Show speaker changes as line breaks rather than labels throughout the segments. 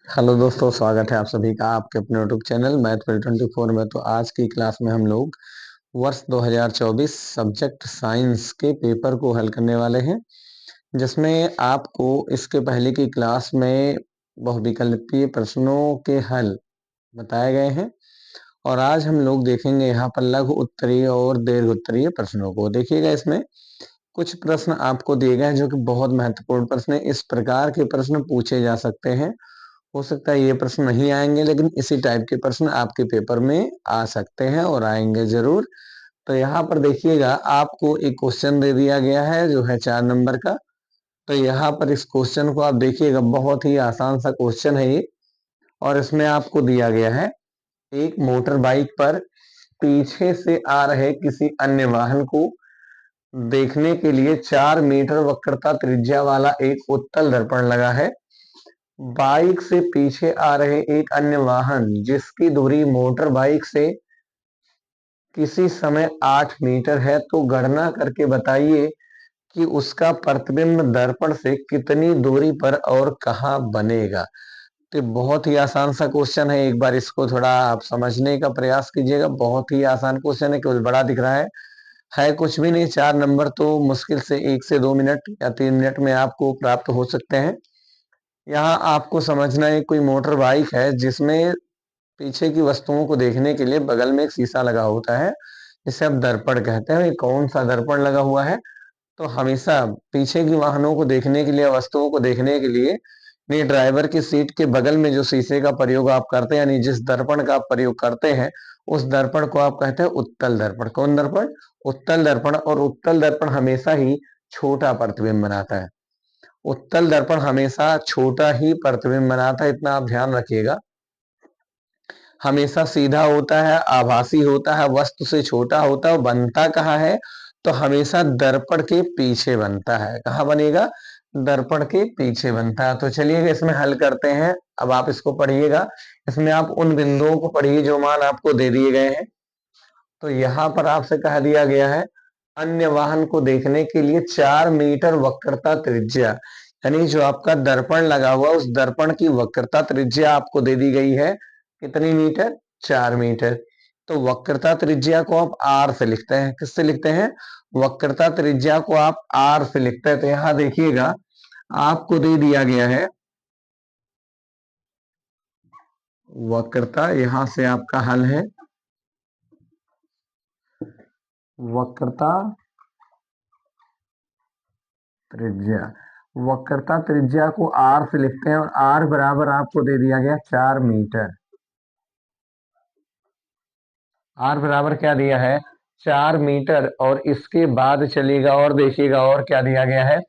Hello दोस्तों, स्वागत है आप सभी का आपके अपने यूट्यूब चैनल मैथ24 में। तो आज की क्लास में हम लोग वर्ष 2024 सब्जेक्ट साइंस के पेपर को हल करने वाले हैं, जिसमें आपको इसके पहले की क्लास में बहुविकल्पीय प्रश्नों के हल बताए गए हैं। और आज हम लोग देखेंगे यहाँ पर लघु उत्तरीय और दीर्घ उत्तरीय प्रश्नों को। देखिएगा, इसमें कुछ प्रश्न आपको दिए गए हैं जो कि बहुत महत्वपूर्ण प्रश्न है। इस प्रकार के प्रश्न पूछे जा सकते हैं। हो सकता है ये प्रश्न नहीं आएंगे, लेकिन इसी टाइप के प्रश्न आपके पेपर में आ सकते हैं और आएंगे जरूर। तो यहाँ पर देखिएगा, आपको एक क्वेश्चन दे दिया गया है जो है 4 नंबर का। तो यहाँ पर इस क्वेश्चन को आप देखिएगा, बहुत ही आसान सा क्वेश्चन है ये। और इसमें आपको दिया गया है, एक मोटर बाइक पर पीछे से आ रहे किसी अन्य वाहन को देखने के लिए 4 मीटर वक्रता त्रिज्या वाला एक उत्तल दर्पण लगा है। बाइक से पीछे आ रहे एक अन्य वाहन जिसकी दूरी मोटर बाइक से किसी समय 8 मीटर है, तो गणना करके बताइए कि उसका प्रतिबिंब दर्पण से कितनी दूरी पर और कहाँ बनेगा। तो बहुत ही आसान सा क्वेश्चन है। एक बार इसको थोड़ा आप समझने का प्रयास कीजिएगा। बहुत ही आसान क्वेश्चन है, केवल बड़ा दिख रहा है कुछ भी नहीं। 4 नंबर तो मुश्किल से 1 से 2 मिनट या 3 मिनट में आपको प्राप्त हो सकते हैं। यहाँ आपको समझना है, कोई मोटर बाइक है जिसमें पीछे की वस्तुओं को देखने के लिए बगल में एक शीशा लगा होता है, जिसे आप दर्पण कहते हैं। ये कौन सा दर्पण लगा हुआ है? तो हमेशा पीछे की वाहनों को देखने के लिए, वस्तुओं को देखने के लिए नहीं, ड्राइवर की सीट के बगल में जो शीशे का प्रयोग आप करते हैं, यानी जिस दर्पण का आप प्रयोग करते हैं, उस दर्पण को आप कहते हैं उत्तल दर्पण। कौन दर्पण? उत्तल दर्पण। और उत्तल दर्पण हमेशा ही छोटा प्रतिबिंब बनाता है। उत्तल दर्पण हमेशा छोटा ही प्रतिबिंब बनाता है, इतना आप ध्यान रखिएगा। हमेशा सीधा होता है, आभासी होता है, वस्तु से छोटा होता है। बनता कहाँ है? तो हमेशा दर्पण के पीछे बनता है। कहाँ बनेगा? दर्पण के पीछे बनता है। तो चलिए इसमें हल करते हैं। अब आप इसको पढ़िएगा। इसमें आप उन बिंदुओं को पढ़िए जो मान आपको दे दिए गए हैं। तो यहाँ पर आपसे कह दिया गया है, अन्य वाहन को देखने के लिए 4 मीटर वक्रता त्रिज्या, यानी जो आपका दर्पण लगा हुआ उस दर्पण की वक्रता त्रिज्या आपको दे दी गई है। कितनी मीटर? 4 मीटर। तो वक्रता त्रिज्या को आप आर से लिखते हैं। किससे लिखते हैं? वक्रता त्रिज्या को आप आर से लिखते हैं। तो यहां देखिएगा, आपको दे दिया गया है वक्रता। यहां से आपका हल है वक्रता त्रिज्या। वक्रता त्रिज्या को आर से लिखते हैं और आर बराबर आपको दे दिया गया 4 मीटर। आर बराबर क्या दिया है? 4 मीटर। और इसके बाद चलिएगा और देखिएगा और क्या दिया गया है।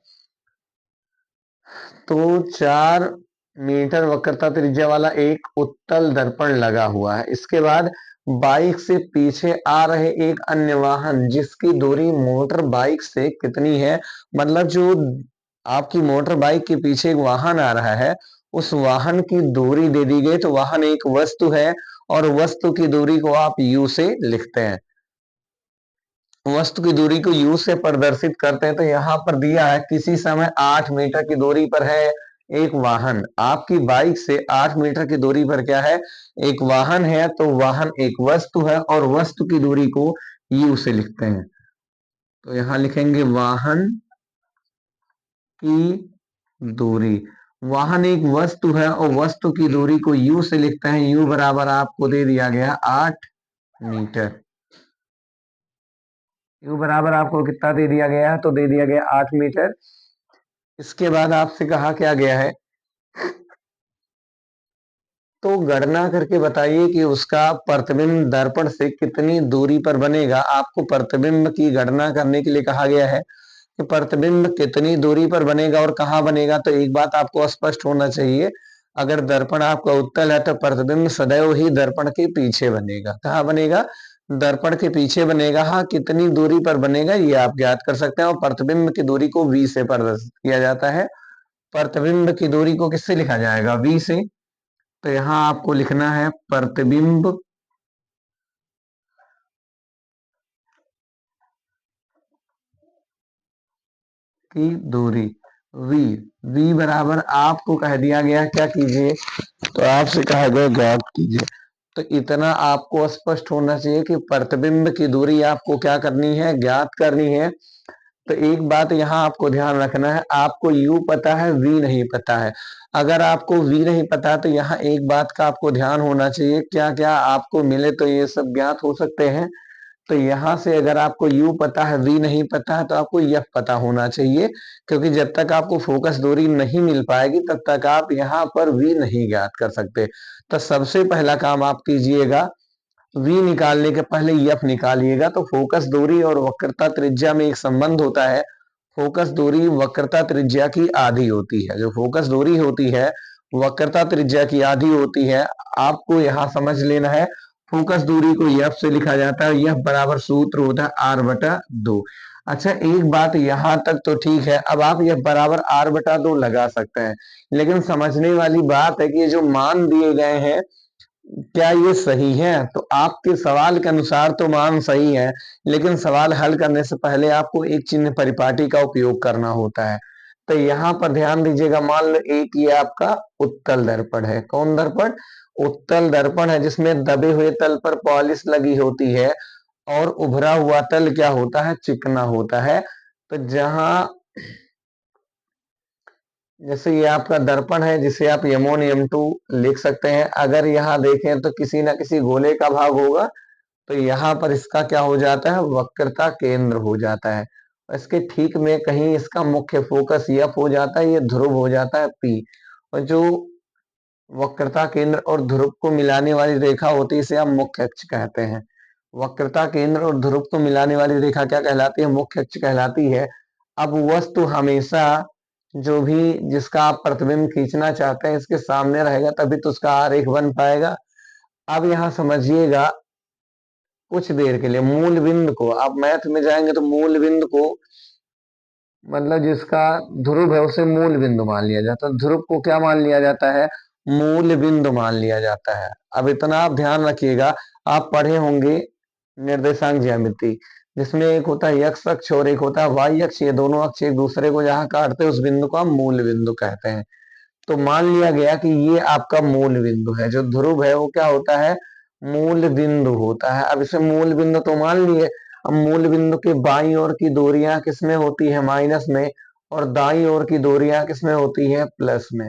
तो 4 मीटर वक्रता त्रिज्या वाला एक उत्तल दर्पण लगा हुआ है। इसके बाद बाइक से पीछे आ रहे एक अन्य वाहन जिसकी दूरी मोटर बाइक से कितनी है, मतलब जो आपकी मोटर बाइक के पीछे एक वाहन आ रहा है, उस वाहन की दूरी दे दी गई। तो वाहन एक वस्तु है और वस्तु की दूरी को आप यू से लिखते हैं। वस्तु की दूरी को यू से प्रदर्शित करते हैं। तो यहाँ पर दिया है, किसी समय 8 मीटर की दूरी पर है एक वाहन। आपकी बाइक से 8 मीटर की दूरी पर क्या है? एक वाहन है। तो वाहन एक वस्तु है और वस्तु की दूरी को यू से लिखते हैं। तो यहाँ लिखेंगे वाहन की दूरी। वाहन एक वस्तु है और वस्तु की दूरी को यू से लिखते हैं। यू बराबर आपको दे दिया गया 8 मीटर। यू बराबर आपको कितना दे दिया गया है? तो दे दिया गया 8 मीटर। इसके बाद आपसे कहा क्या गया है, तो गणना करके बताइए कि उसका प्रतिबिंब दर्पण से कितनी दूरी पर बनेगा। आपको प्रतिबिंब की गणना करने के लिए कहा गया है कि प्रतिबिंब कितनी दूरी पर बनेगा और कहाँ बनेगा। तो एक बात आपको स्पष्ट होना चाहिए, अगर दर्पण आपका उत्तल है तो प्रतिबिंब सदैव ही दर्पण के पीछे बनेगा। कहाँ बनेगा? दर्पण के पीछे बनेगा। हाँ, कितनी दूरी पर बनेगा ये आप ज्ञात कर सकते हैं। और प्रतिबिंब की दूरी को v से प्रदर्शित किया जाता है। प्रतिबिंब की दूरी को किससे लिखा जाएगा? v से। तो यहाँ आपको लिखना है प्रतिबिंब की दूरी v। v बराबर आपको कह दिया गया, क्या कीजिए, तो आपसे कहा गया ज्ञात कीजिए। तो इतना आपको स्पष्ट होना चाहिए कि प्रतिबिंब की दूरी आपको क्या करनी है, ज्ञात करनी है। तो एक बात यहाँ आपको ध्यान रखना है, आपको u पता है, v नहीं पता है। अगर आपको v नहीं पता तो यहाँ एक बात का आपको ध्यान होना चाहिए, क्या क्या आपको मिले तो ये सब ज्ञात हो सकते हैं। तो यहाँ से अगर आपको u पता है, v नहीं पता है, तो आपको f पता होना चाहिए, क्योंकि जब तक आपको फोकस दूरी नहीं मिल पाएगी तब तक आप यहाँ पर v नहीं ज्ञात कर सकते। तो सबसे पहला काम आप कीजिएगा, v निकालने के पहले f निकालिएगा। तो फोकस दूरी और वक्रता त्रिज्या में एक संबंध होता है, फोकस दूरी वक्रता त्रिज्या की आधी होती है। जो फोकस दूरी होती है वक्रता त्रिज्या की आधी होती है। आपको यहाँ समझ लेना है, फोकस दूरी को f से लिखा जाता है, f बराबर सूत्र होता है r/2। अच्छा, एक बात यहाँ तक तो ठीक है, अब आप f बराबर r/2 लगा सकते हैं, लेकिन समझने वाली बात है कि ये जो मान दिए गए हैं क्या ये सही है। तो आपके सवाल के अनुसार तो मान सही है, लेकिन सवाल हल करने से पहले आपको एक चिन्ह परिपाटी का उपयोग करना होता है। तो यहाँ पर ध्यान दीजिएगा, मान लो एक ये आपका उत्तल दर्पण है। कौन दर्पण? उत्तल दर्पण है, जिसमें दबे हुए तल पर पॉलिश लगी होती है और उभरा हुआ तल क्या होता है, चिकना होता है। तो जहां जैसे ये आपका दर्पण है, जिसे आप M1 M2 लिख सकते हैं। अगर यहाँ देखें तो किसी ना किसी गोले का भाग होगा, तो यहाँ पर इसका क्या हो जाता है, वक्रता केंद्र हो जाता है। इसके ठीक में कहीं इसका मुख्य फोकस F हो जाता है, ये ध्रुव हो जाता है P। और जो वक्रता केंद्र और ध्रुव को मिलाने वाली रेखा होती है, इसे हम मुख्य अक्ष कहते हैं। वक्रता केंद्र और ध्रुव को मिलाने वाली रेखा क्या कहलाती है, मुख्य अक्ष कहलाती है। अब वस्तु हमेशा जो भी जिसका आप प्रतिबिंब खींचना चाहते हैं इसके सामने रहेगा, तभी तो उसका आरेख बन पाएगा। अब यहाँ समझिएगा, कुछ देर के लिए मूल बिंदु को, आप मैथ में जाएंगे तो मूल बिंदु को मतलब जिसका ध्रुव है उसे मूल बिंदु मान लिया जाता है। ध्रुव को क्या मान लिया जाता है, मूल बिंदु मान लिया जाता है। अब इतना आप ध्यान रखिएगा, आप पढ़े होंगे निर्देशांक ज्यामिति, जिसमें एक होता है x अक्ष और एक होता है y अक्ष। ये दोनों अक्ष एक दूसरे को जहां काटते हैं उस बिंदु को हम मूल बिंदु कहते हैं। तो मान लिया गया कि ये आपका मूल बिंदु है, जो ध्रुव है वो क्या होता है, मूल बिंदु होता है। अब इसे मूल बिंदु तो मान लिए। अब मूल बिंदु के बाईं ओर की दूरियां किसमें होती है, माइनस में, और दाईं ओर की दूरियां किसमें होती है, प्लस में।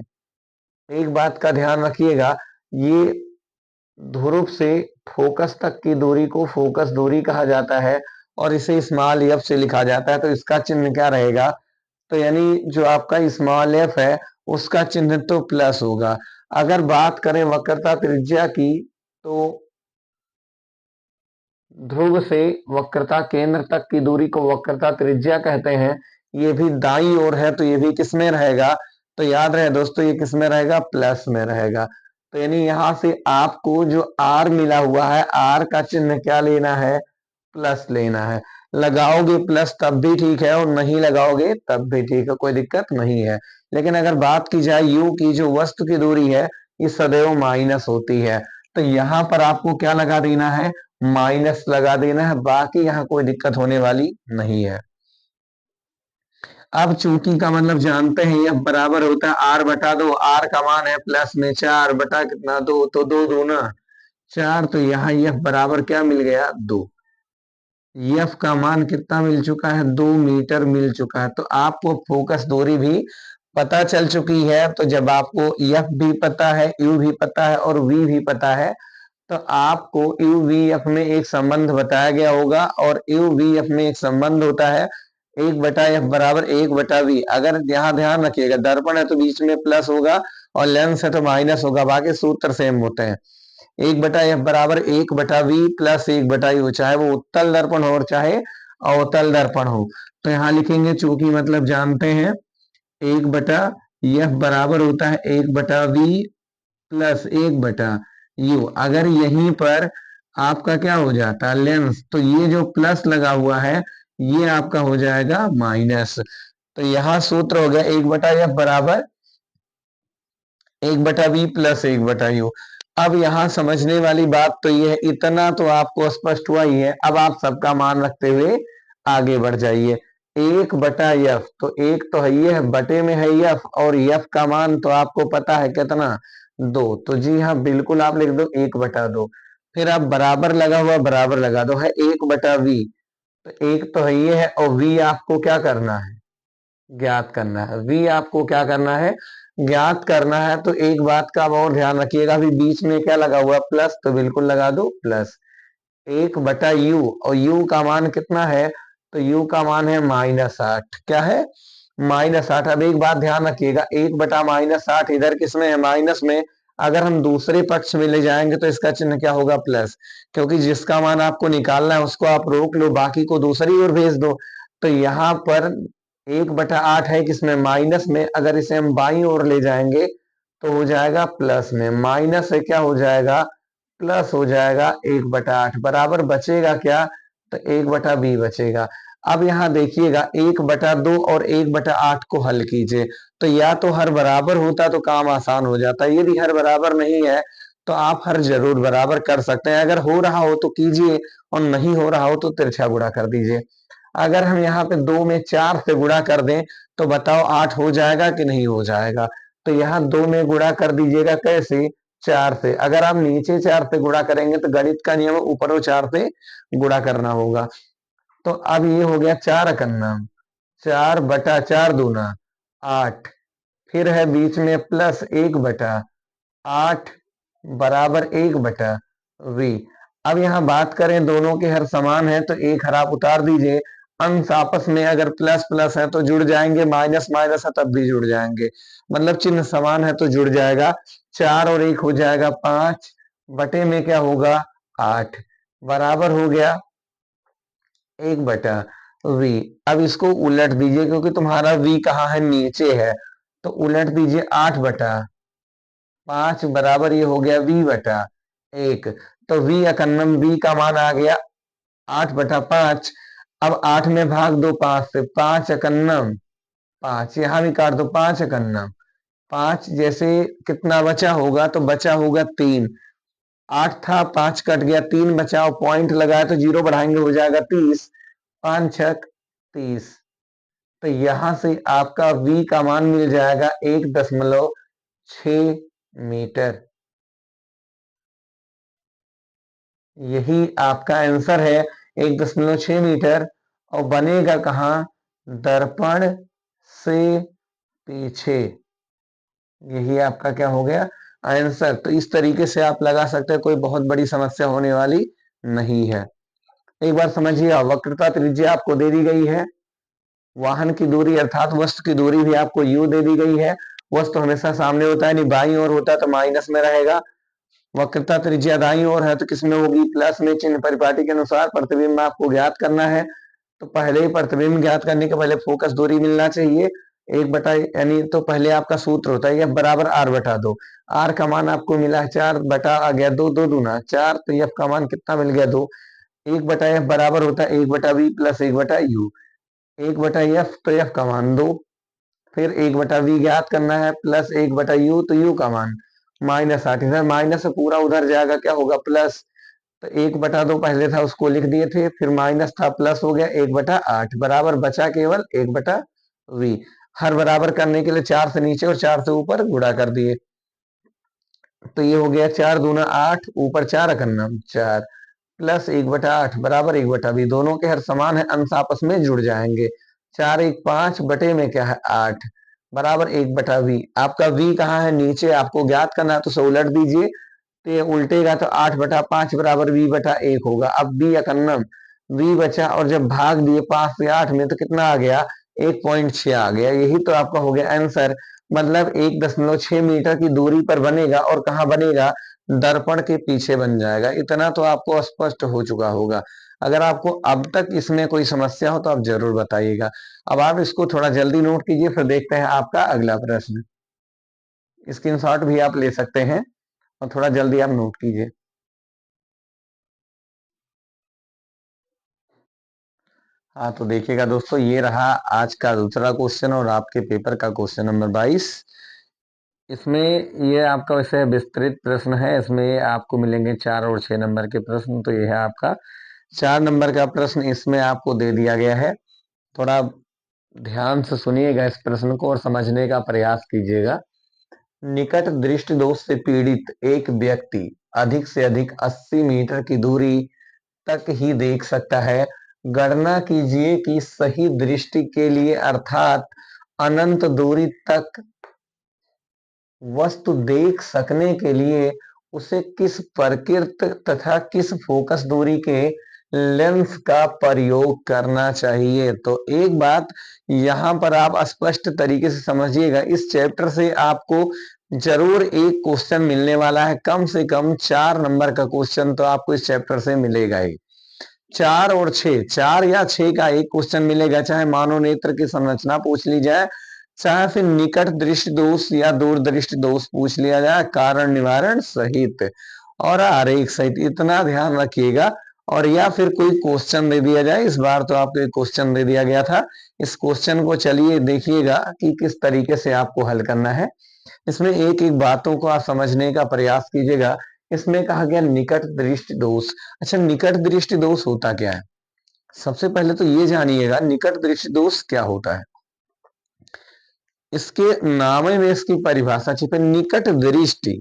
एक बात का ध्यान रखिएगा, ये ध्रुव से फोकस तक की दूरी को फोकस दूरी कहा जाता है और इसे स्मॉल f से लिखा जाता है। तो इसका चिन्ह क्या रहेगा, तो यानी जो आपका स्मॉल f है उसका चिन्ह तो प्लस होगा। अगर बात करें वक्रता त्रिज्या की, तो ध्रुव से वक्रता केंद्र तक की दूरी को वक्रता त्रिज्या कहते हैं। ये भी दाईं ओर है तो ये भी किसमें रहेगा, तो याद रहे दोस्तों ये किसमें रहेगा, प्लस में रहेगा। तो यानी यहां से आपको जो r मिला हुआ है, r का चिन्ह क्या लेना है, प्लस लेना है। लगाओगे प्लस तब भी ठीक है और नहीं लगाओगे तब भी ठीक है, कोई दिक्कत नहीं है। लेकिन अगर बात की जाए u की, जो वस्तु की दूरी है ये सदैव माइनस होती है। तो यहाँ पर आपको क्या लगा देना है, माइनस लगा देना है, बाकी यहाँ कोई दिक्कत होने वाली नहीं है। अब चूंकि का मतलब जानते हैं, यह बराबर होता है r/2। r का मान है प्लस में 4 बटा कितना, 2, तो 2 दूना 4। तो यहाँ यह बराबर क्या मिल गया, 2। एफ का मान कितना मिल चुका है, 2 मीटर मिल चुका है। तो आपको फोकस दूरी भी पता चल चुकी है। तो जब आपको एफ भी पता है, यू भी पता है और वी भी पता है, तो आपको यू वी एफ में एक संबंध बताया गया होगा। और यू वी एफ में एक संबंध होता है 1/f बराबर 1/v। अगर यहाँ ध्यान रखिएगा, दर्पण है तो बीच में प्लस होगा और लेंस है तो माइनस होगा, बाकी सूत्र सेम होते हैं। 1/f बराबर 1/v प्लस 1/u, चाहे वो उत्तल दर्पण हो और चाहे अवतल दर्पण हो। तो यहाँ लिखेंगे, चूंकि मतलब जानते हैं 1/f बराबर होता है 1/v प्लस 1/u। अगर यहीं पर आपका क्या हो जाता है, लेंस, तो ये जो प्लस लगा हुआ है ये आपका हो जाएगा माइनस। तो यहाँ सूत्र हो गया 1/f बराबर 1/v प्लस 1/u। अब यहाँ समझने वाली बात तो ये है, इतना तो आपको स्पष्ट हुआ ही है। अब आप सबका मान रखते हुए आगे बढ़ जाइए। 1/f, तो एक तो है ये है, बटे में है f, और f का मान तो आपको पता है कितना, दो। तो जी हाँ, बिल्कुल आप लिख दो 1/2। फिर आप बराबर लगा हुआ बराबर लगा दो, है 1/v। तो एक तो है ये है, और v आपको क्या करना है, ज्ञात करना है। v आपको क्या करना है, ज्ञात करना है। तो एक बात का आप और ध्यान रखिएगा, अभी बीच में क्या लगा हुआ प्लस, तो बिल्कुल लगा दो प्लस 1/u। और u का मान कितना है, तो u का मान है -8। क्या है, -8। अब एक बात ध्यान रखिएगा, 1/-8 इधर किसमें है, माइनस में। अगर हम दूसरे पक्ष में ले जाएंगे तो इसका चिन्ह क्या होगा, प्लस। क्योंकि जिसका मान आपको निकालना है उसको आप रोक लो, बाकी को दूसरी ओर भेज दो। तो यहाँ पर 1/8 है किसमें, माइनस में। अगर इसे हम बाईं ओर ले जाएंगे तो हो जाएगा प्लस में, माइनस से क्या हो जाएगा, प्लस हो जाएगा 1/8। बराबर बचेगा क्या, तो 1/b बचेगा। अब यहाँ देखिएगा 1/2 और 1/8 को हल कीजिए। तो या तो हर बराबर होता तो काम आसान हो जाता, यदि हर बराबर नहीं है तो आप हर जरूर बराबर कर सकते हैं। अगर हो रहा हो तो कीजिए, और नहीं हो रहा हो तो तिरछा गुणा कर दीजिए। अगर हम यहाँ पे 2 में 4 से गुणा कर दें तो बताओ 8 हो जाएगा कि नहीं हो जाएगा। तो यहाँ 2 में गुणा कर दीजिएगा, कैसे, 4 से। अगर आप नीचे 4 से गुणा करेंगे तो गणित का नियम ऊपर 4 से गुणा करना होगा। तो अब ये हो गया 4 एकन्नम, 4/4 दूना 8। फिर है बीच में प्लस 1/8 बराबर 1/v। अब यहाँ बात करें, दोनों के हर समान है तो एक हर आप उतार दीजिए। अंश आपस में अगर प्लस प्लस है तो जुड़ जाएंगे, माइनस माइनस है तब भी जुड़ जाएंगे। मतलब चिन्ह समान है तो जुड़ जाएगा। 4 और 1 हो जाएगा 5, बटे में क्या होगा 8, बराबर हो गया 1/v। अब इसको उलट दीजिए, क्योंकि तुम्हारा v कहाँ है, नीचे है। तो उलट दीजिए, 8/5 बराबर ये हो गया v/1। तो v एकन्नम, v का मान आ गया 8/5। अब 8 में भाग दो 5 से, 5 एकन्नम 5, यहां भी काट दो 5 एकन्नम 5। जैसे कितना बचा होगा, तो बचा होगा 3। 8 था, 5 कट गया, 3 बचा, और पॉइंट लगाया तो जीरो बढ़ाएंगे हो जाएगा 30। 5 × 30। तो यहां से आपका v का मान मिल जाएगा 1.6 मीटर। यही आपका आंसर है, 1.6 मीटर। और बनेगा कहाँ, दर्पण से पीछे। यही आपका क्या हो गया, आंसर। तो इस तरीके से आप लगा सकते हैं, कोई बहुत बड़ी समस्या होने वाली नहीं है। एक बार समझिए, वक्रता त्रिज्या आपको दे दी गई है, वाहन की दूरी अर्थात वस्तु की दूरी भी आपको u दे दी गई है। वस्तु हमेशा सामने होता है, नहीं बाईं ओर होता है तो माइनस में रहेगा। वक्रता त्रिज्या दाईं ओर है तो किसमें होगी, प्लस में। चिन्ह परिपाटी के अनुसार प्रतिबिंब आपको ज्ञात करना है। तो पहले ही प्रतिबिंब ज्ञात करने के पहले फोकस दूरी मिलना चाहिए। 1 यानी तो पहले आपका सूत्र होता है f बराबर r/2। r का मान आपको मिला है 4 आ गया 2, 2 दूना 4। तो f का मान कितना मिल गया, 2। 1/f बराबर होता है 1/v प्लस 1/u। 1/f तो f का मान 2। फिर 1/v ज्ञात करना है, प्लस 1/u। तो u का मान -8। इधर माइनस से पूरा उधर जाएगा, क्या होगा, प्लस। तो 1/2 पहले था उसको लिख दिए थे, फिर माइनस था प्लस हो गया 1/8, बराबर बचा केवल 1/v। हर बराबर करने के लिए 4 से नीचे और 4 से ऊपर गुणा कर दिए। तो ये हो गया 4 दूना 8, ऊपर 4 एकन्नम 4, प्लस 1/8 बराबर 1/v। दोनों के हर समान है, अंश आपस में जुड़ जाएंगे। 4 1 5 बटे में क्या है 8, बराबर 1/v। आपका v कहाँ है, नीचे। आपको ज्ञात करना है तो उसे उलट दीजिए, तो ये उल्टेगा तो 8/5 बराबर v/1 होगा। अब b एकन्नम, v बचा, और जब भाग दिए 5 से 8 में तो कितना आ गया, 1.6 आ गया। यही तो आपका हो गया आंसर। मतलब 1.6 मीटर की दूरी पर बनेगा, और कहाँ बनेगा, दर्पण के पीछे बन जाएगा। इतना तो आपको स्पष्ट हो चुका होगा। अगर आपको अब तक इसमें कोई समस्या हो तो आप जरूर बताइएगा। अब आप इसको थोड़ा जल्दी नोट कीजिए, फिर देखते हैं आपका अगला प्रश्न। स्क्रीनशॉट भी आप ले सकते हैं, और थोड़ा जल्दी आप नोट कीजिए। हाँ, तो देखिएगा दोस्तों, ये रहा आज का दूसरा क्वेश्चन और आपके पेपर का क्वेश्चन नंबर 22। इसमें ये आपका वैसे विस्तृत प्रश्न है, इसमें आपको मिलेंगे 4 और 6 नंबर के प्रश्न। तो ये है आपका 4 नंबर का प्रश्न, इसमें आपको दे दिया गया है। थोड़ा ध्यान से सुनिएगा इस प्रश्न को और समझने का प्रयास कीजिएगा। निकट दृष्टि दोष से पीड़ित एक व्यक्ति अधिक से अधिक 80 मीटर की दूरी तक ही देख सकता है। गणना कीजिए कि सही दृष्टि के लिए अर्थात अनंत दूरी तक वस्तु देख सकने के लिए उसे किस प्रकृत तथा किस फोकस दूरी के लेंस का प्रयोग करना चाहिए। तो एक बात यहां पर आप स्पष्ट तरीके से समझिएगा, इस चैप्टर से आपको जरूर एक क्वेश्चन मिलने वाला है, कम से कम 4 नंबर का क्वेश्चन तो आपको इस चैप्टर से मिलेगा ही। 4 और 6, 4 या 6 का एक क्वेश्चन मिलेगा, चाहे मानव नेत्र की संरचना पूछ ली जाए, चाहे फिर निकट दृष्टि दोष या दूर दृष्टि दोष पूछ लिया जाए कारण निवारण सहित और आरेख सहित, इतना ध्यान रखिएगा। और या फिर कोई क्वेश्चन दे दिया जाए, इस बार तो आपको एक क्वेश्चन दे दिया गया था, इस क्वेश्चन को चलिए देखिएगा कि किस तरीके से आपको हल करना है। इसमें एक एक बातों को आप समझने का प्रयास कीजिएगा। इसमें कहा गया निकट दृष्टि दोष। अच्छा, निकट दृष्टि दोष होता क्या है? सबसे पहले तो ये जानिएगा निकट दृष्टि दोष क्या होता है। इसके नाम में इसकी परिभाषा छिपे, निकट दृष्टि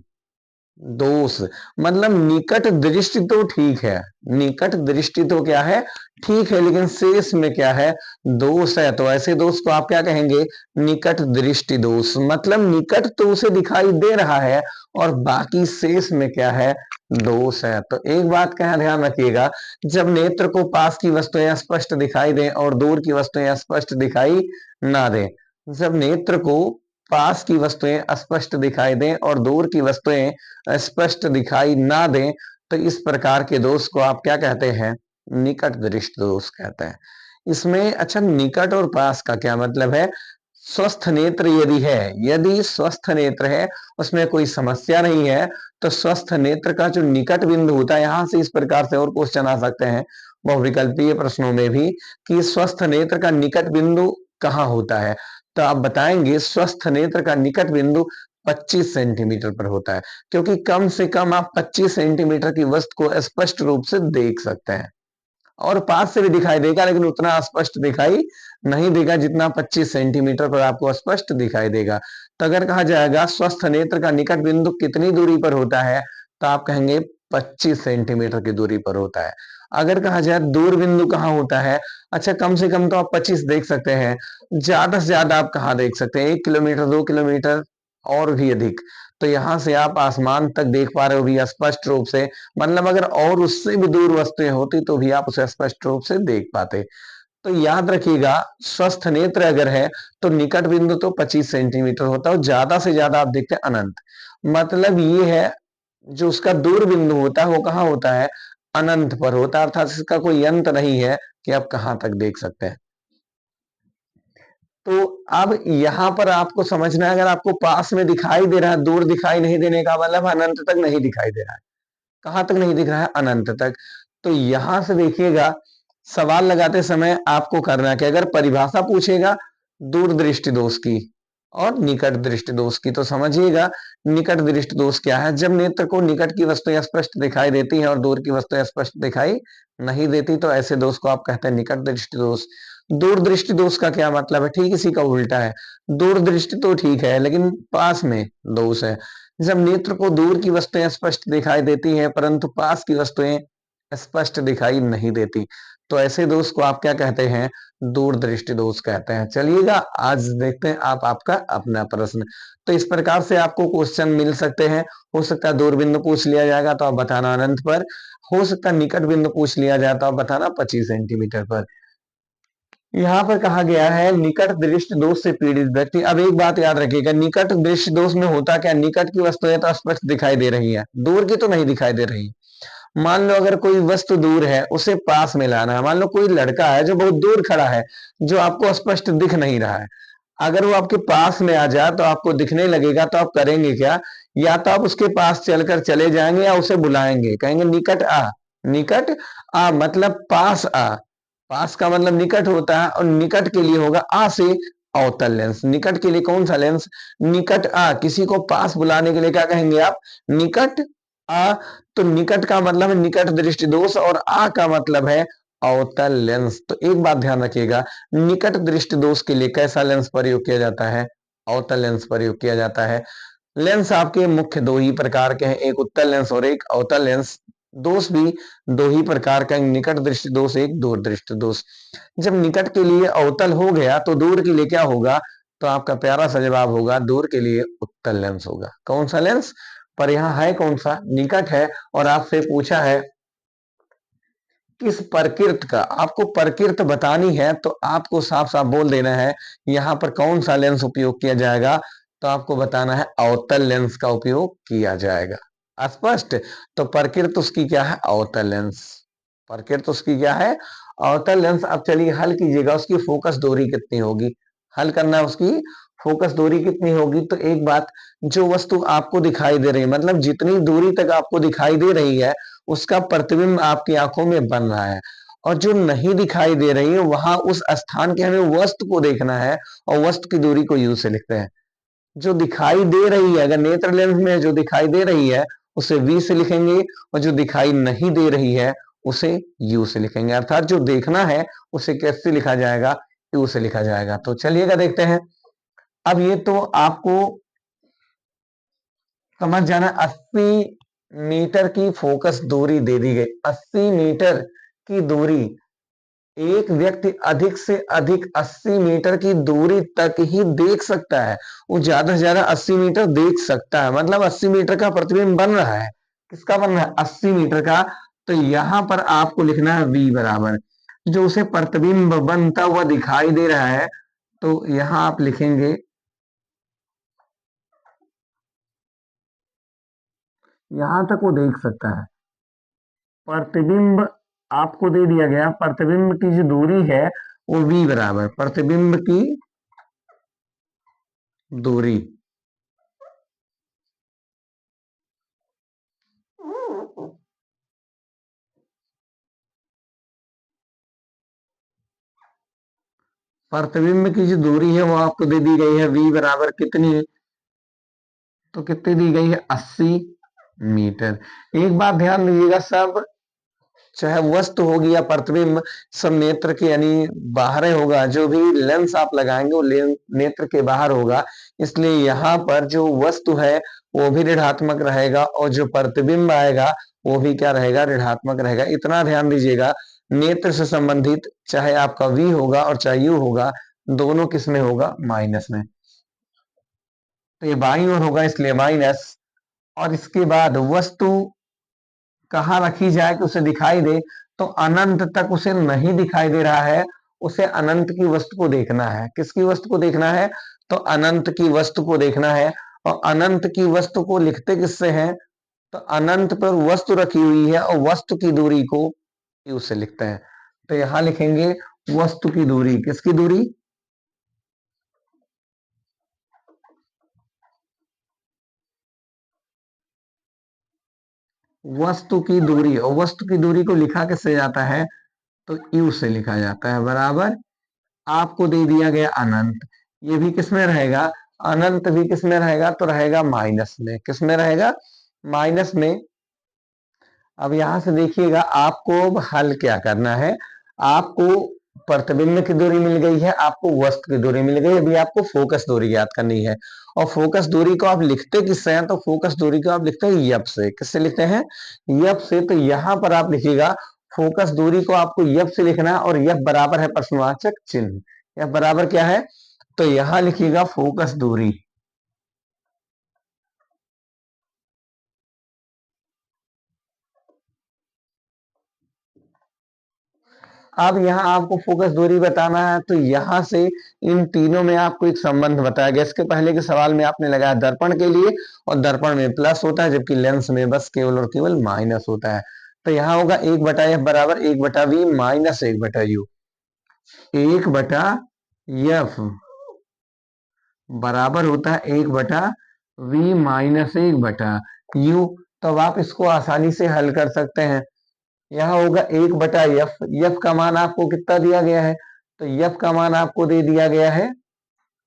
दोष मतलब निकट दृष्टि तो ठीक है, निकट दृष्टि तो क्या है, ठीक है, लेकिन शेष में क्या है, दोष है। तो ऐसे दोष को आप क्या कहेंगे, निकट दृष्टि दोष। मतलब निकट तो उसे दिखाई दे रहा है और बाकी शेष में क्या है, दोष है। तो एक बात का ध्यान रखिएगा, जब नेत्र को पास की वस्तुएं स्पष्ट दिखाई दें और दूर की वस्तुएं स्पष्ट दिखाई ना दें, जब नेत्र को पास की वस्तुएं स्पष्ट दिखाई दें और दूर की वस्तुएं स्पष्ट दिखाई ना दें, तो इस प्रकार के दोष को आप क्या कहते हैं, निकट दृष्टि दोष कहते हैं। इसमें अच्छा, निकट और पास का क्या मतलब है? स्वस्थ नेत्र यदि है, यदि स्वस्थ नेत्र है, उसमें कोई समस्या नहीं है, तो स्वस्थ नेत्र का जो निकट बिंदु होता है, यहां से इस प्रकार से और क्वेश्चन आ सकते हैं बहुविकल्पीय प्रश्नों में भी कि स्वस्थ नेत्र का निकट बिंदु कहाँ होता है। तो आप बताएंगे स्वस्थ नेत्र का निकट बिंदु 25 सेंटीमीटर पर होता है, क्योंकि कम से कम आप 25 सेंटीमीटर की वस्तु को स्पष्ट रूप से देख सकते हैं। और पास से भी दिखाई देगा, लेकिन उतना स्पष्ट दिखाई नहीं देगा जितना 25 सेंटीमीटर पर आपको स्पष्ट दिखाई देगा। तो अगर कहा जाएगा स्वस्थ नेत्र का निकट बिंदु कितनी दूरी पर होता है, तो आप कहेंगे 25 सेंटीमीटर की दूरी पर होता है। अगर कहा जाए दूर बिंदु कहाँ होता है, अच्छा, कम से कम तो आप 25 देख सकते हैं, ज्यादा से ज्यादा आप कहाँ देख सकते हैं, 1 किलोमीटर, 2 किलोमीटर और भी अधिक। तो यहां से आप आसमान तक देख पा रहे हो भी स्पष्ट रूप से, मतलब अगर और उससे भी दूर वस्तुएं होती तो भी आप उसे स्पष्ट रूप से देख पाते। तो याद रखिएगा, स्वस्थ नेत्र अगर है तो निकट बिंदु तो 25 सेंटीमीटर होता है और ज्यादा से ज्यादा आप देखते हैं अनंत। मतलब ये है, जो उसका दूर बिंदु होता है वो कहाँ होता है, अनंत पर होता है, अर्थात इसका कोई अंत नहीं है कि आप कहां तक देख सकते हैं। तो अब यहां पर आपको समझना है, अगर आपको पास में दिखाई दे रहा है, दूर दिखाई नहीं देने का मतलब अनंत तक नहीं दिखाई दे रहा है। कहां तक नहीं दिख रहा है, अनंत तक। तो यहां से देखिएगा, सवाल लगाते समय आपको करना है कि अगर परिभाषा पूछेगा दूर दृष्टि दोष की और निकट दृष्टि दोष की, तो समझिएगा निकट दृष्टि दोष क्या है। जब नेत्र को निकट की वस्तुएं स्पष्ट दिखाई देती हैं और दूर की वस्तुएं स्पष्ट दिखाई नहीं देती, तो ऐसे दोष को आप कहते हैं निकट दृष्टि दोष। दूर दृष्टि दोष का क्या मतलब है, ठीक इसी का उल्टा है। दूर दृष्टि तो ठीक है, लेकिन पास में दोष है। जब नेत्र को दूर की वस्तुएं स्पष्ट दिखाई देती हैं परंतु पास की वस्तुएं स्पष्ट दिखाई नहीं देती, तो ऐसे दोष को आप क्या कहते हैं, दूर दृष्टि दोष कहते हैं। चलिएगा आज देखते हैं आप आपका अपना प्रश्न। तो इस प्रकार से आपको क्वेश्चन मिल सकते हैं। हो सकता है दूर बिंदु पूछ लिया जाएगा तो आप बताना अनंत पर, हो सकता है निकट बिंदु पूछ लिया जाए तो आप बताना 25 सेंटीमीटर पर। यहाँ पर कहा गया है निकट दृष्टि दोष से पीड़ित व्यक्ति। अब एक बात याद रखिएगा, निकट दृष्टि दोष में होता क्या, निकट की वस्तुएं तो स्पष्ट दिखाई दे रही है, दूर की तो नहीं दिखाई दे रही। मान लो अगर कोई वस्तु दूर है उसे पास में लाना है, मान लो कोई लड़का है जो बहुत दूर खड़ा है, जो आपको स्पष्ट दिख नहीं रहा है, अगर वो आपके पास में आ जाए तो आपको दिखने लगेगा, तो आप करेंगे क्या, या तो आप उसके पास चलकर चले जाएंगे या उसे बुलाएंगे, कहेंगे निकट आ, निकट आ मतलब पास आ। पास का मतलब निकट होता है और निकट के लिए होगा आ से अवतल लेंस। निकट के लिए कौन सा लेंस, निकट आ। किसी को पास बुलाने के लिए क्या कहेंगे आप, निकट आ। तो निकट का मतलब है निकट दृष्टि दोष और आ का मतलब है अवतल लेंस। तो एक बात ध्यान रखिएगा, निकट दृष्टि दोष के लिए कैसा लेंस प्रयोग किया जाता है, अवतल लेंस प्रयोग किया जाता है। लेंस आपके मुख्य दो ही प्रकार के हैं, एक उत्तल लेंस और एक अवतल लेंस। दोष भी दो ही प्रकार का, निकट दृष्टि दोष, एक दूर दृष्टि दोष। जब निकट के लिए अवतल हो गया तो दूर के लिए क्या होगा? तो आपका प्यारा सा जवाब होगा, दूर के लिए उत्तल लेंस होगा। कौन सा लेंस? पर यहाँ है कौन सा? निकट है। और आपसे पूछा है किस प्रकृति का, आपको प्रकृति बतानी है तो आपको साफ साफ बोल देना है यहाँ पर कौन सा लेंस उपयोग किया जाएगा। तो आपको बताना है अवतल लेंस का उपयोग किया जाएगा। स्पष्ट? तो प्रकृति उसकी क्या है? अवतल लेंस। प्रकृति उसकी क्या है? अवतल लेंस। अब चलिए हल कीजिएगा, उसकी फोकस दूरी कितनी होगी? हल करना है, उसकी फोकस दूरी कितनी होगी। तो एक बात, जो वस्तु आपको दिखाई दे रही है, मतलब जितनी दूरी तक आपको दिखाई दे रही है उसका प्रतिबिंब आपकी आंखों में बन रहा है, और जो नहीं दिखाई दे रही है वहां उस स्थान के हमें वस्तु को देखना है, और वस्तु की दूरी को यू से लिखते हैं। जो दिखाई दे रही है, अगर नेत्र लेंस में जो दिखाई दे रही है उसे वी से लिखेंगे, और जो दिखाई नहीं दे रही है उसे यू से लिखेंगे। अर्थात जो देखना है उसे कैसे लिखा जाएगा? यू से लिखा जाएगा। तो चलिएगा देखते हैं। अब ये तो आपको समझ जाना, 80 मीटर की फोकस दूरी दे दी गई। 80 मीटर की दूरी, एक व्यक्ति अधिक से अधिक 80 मीटर की दूरी तक ही देख सकता है। वो ज्यादा से ज्यादा 80 मीटर देख सकता है, मतलब 80 मीटर का प्रतिबिंब बन रहा है। किसका बन रहा है? 80 मीटर का। तो यहां पर आपको लिखना है v बराबर, जो उसे प्रतिबिंब बनता हुआ दिखाई दे रहा है, तो यहां आप लिखेंगे, यहां तक वो देख सकता है। प्रतिबिंब आपको दे दिया गया, प्रतिबिंब की जो दूरी है वो v बराबर, प्रतिबिंब की दूरी, प्रतिबिंब की जो दूरी है वो आपको दे दी गई है v बराबर कितनी? तो कितनी दी गई है? 80 मीटर। एक बात ध्यान दीजिएगा, सब चाहे वस्तु होगी या प्रतिबिंब, सब नेत्र के यानी बाहर होगा। जो भी लेंस आप लगाएंगे वो नेत्र के बाहर होगा। इसलिए यहाँ पर जो वस्तु है वो भी ऋणात्मक रहेगा, और जो प्रतिबिंब आएगा वो भी क्या रहेगा? ऋणात्मक रहेगा। इतना ध्यान दीजिएगा, नेत्र से संबंधित चाहे आपका वी होगा और चाहे यू होगा, दोनों किस में होगा? माइनस में। तो ये बाईं ओर होगा इसलिए माइनस। और इसके बाद वस्तु कहाँ रखी जाए कि उसे दिखाई दे? तो अनंत तक उसे नहीं दिखाई दे रहा है, उसे अनंत की वस्तु को देखना है। किसकी वस्तु को देखना है? तो अनंत की वस्तु को देखना है। और अनंत की वस्तु को लिखते किससे हैं? तो अनंत पर वस्तु रखी हुई है और वस्तु की दूरी को यू से लिखते हैं। तो यहां लिखेंगे वस्तु की दूरी। किसकी दूरी? वस्तु की दूरी। और वस्तु की दूरी को लिखा किससे जाता है? तो यू से लिखा जाता है, बराबर। आपको दे दिया गया अनंत, ये भी किसमें रहेगा? अनंत भी किसमें रहेगा? तो रहेगा माइनस में। किसमें रहेगा? माइनस में। अब यहां से देखिएगा, आपको अब हल क्या करना है। आपको प्रतिबिंब की दूरी मिल गई है, आपको वस्तु की दूरी मिल गई, अभी आपको फोकस दूरी याद करनी है। और फोकस दूरी को आप लिखते किससे हैं? तो फोकस दूरी को आप लिखते हैं यफ से। किससे लिखते हैं? यफ से। तो यहां पर आप लिखिएगा, फोकस दूरी को आपको यफ से लिखना है, और यफ बराबर है प्रश्नवाचक चिन्ह। यफ बराबर क्या है? तो यहां लिखिएगा फोकस दूरी। अब यहाँ आपको फोकस दूरी बताना है, तो यहां से इन तीनों में आपको एक संबंध बताया गया। इसके पहले के सवाल में आपने लगाया दर्पण के लिए, और दर्पण में प्लस होता है जबकि लेंस में बस केवल और केवल माइनस होता है। तो यहाँ होगा 1/f बराबर 1/v माइनस 1/u। 1/f बराबर होता है 1/v माइनस 1/u। तब आप इसको आसानी से हल कर सकते हैं। यहाँ होगा 1/f। यफ का मान आपको कितना दिया गया है? तो यफ का मान आपको दे दिया गया है,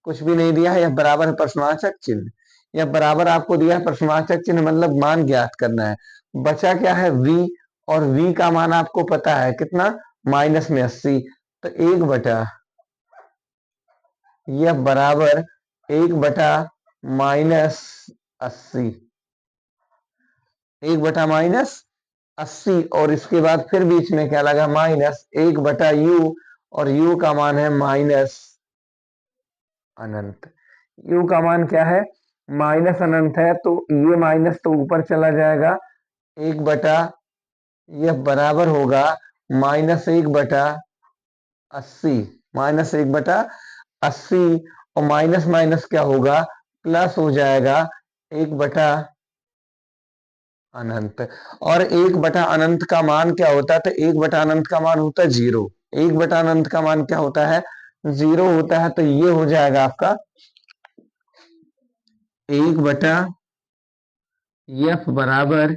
कुछ भी नहीं दिया है, यह बराबर है प्रश्नवाचक चिन्ह। यह बराबर आपको दिया है प्रश्नवाचक चिन्ह, मतलब मान ज्ञात करना है। बचा क्या है? v। और v का मान आपको पता है कितना? माइनस में 80। तो 1/, यह बराबर 1/, माइनस 80, 1/-80, और इसके बाद फिर बीच में क्या लगा, -1/u, और u का मान है माइनस अनंत। u का मान क्या है, माइनस अनंत है, तो ये माइनस तो ऊपर चला जाएगा, 1 बटा, यह बराबर होगा -1/80, -1/80, और माइनस माइनस क्या होगा, प्लस हो जाएगा 1/अनंत। और 1/अनंत का मान क्या होता है, तो 1/अनंत का मान होता है 0। 1/अनंत का मान क्या होता है, 0 होता है, तो ये हो जाएगा आपका 1/f बराबर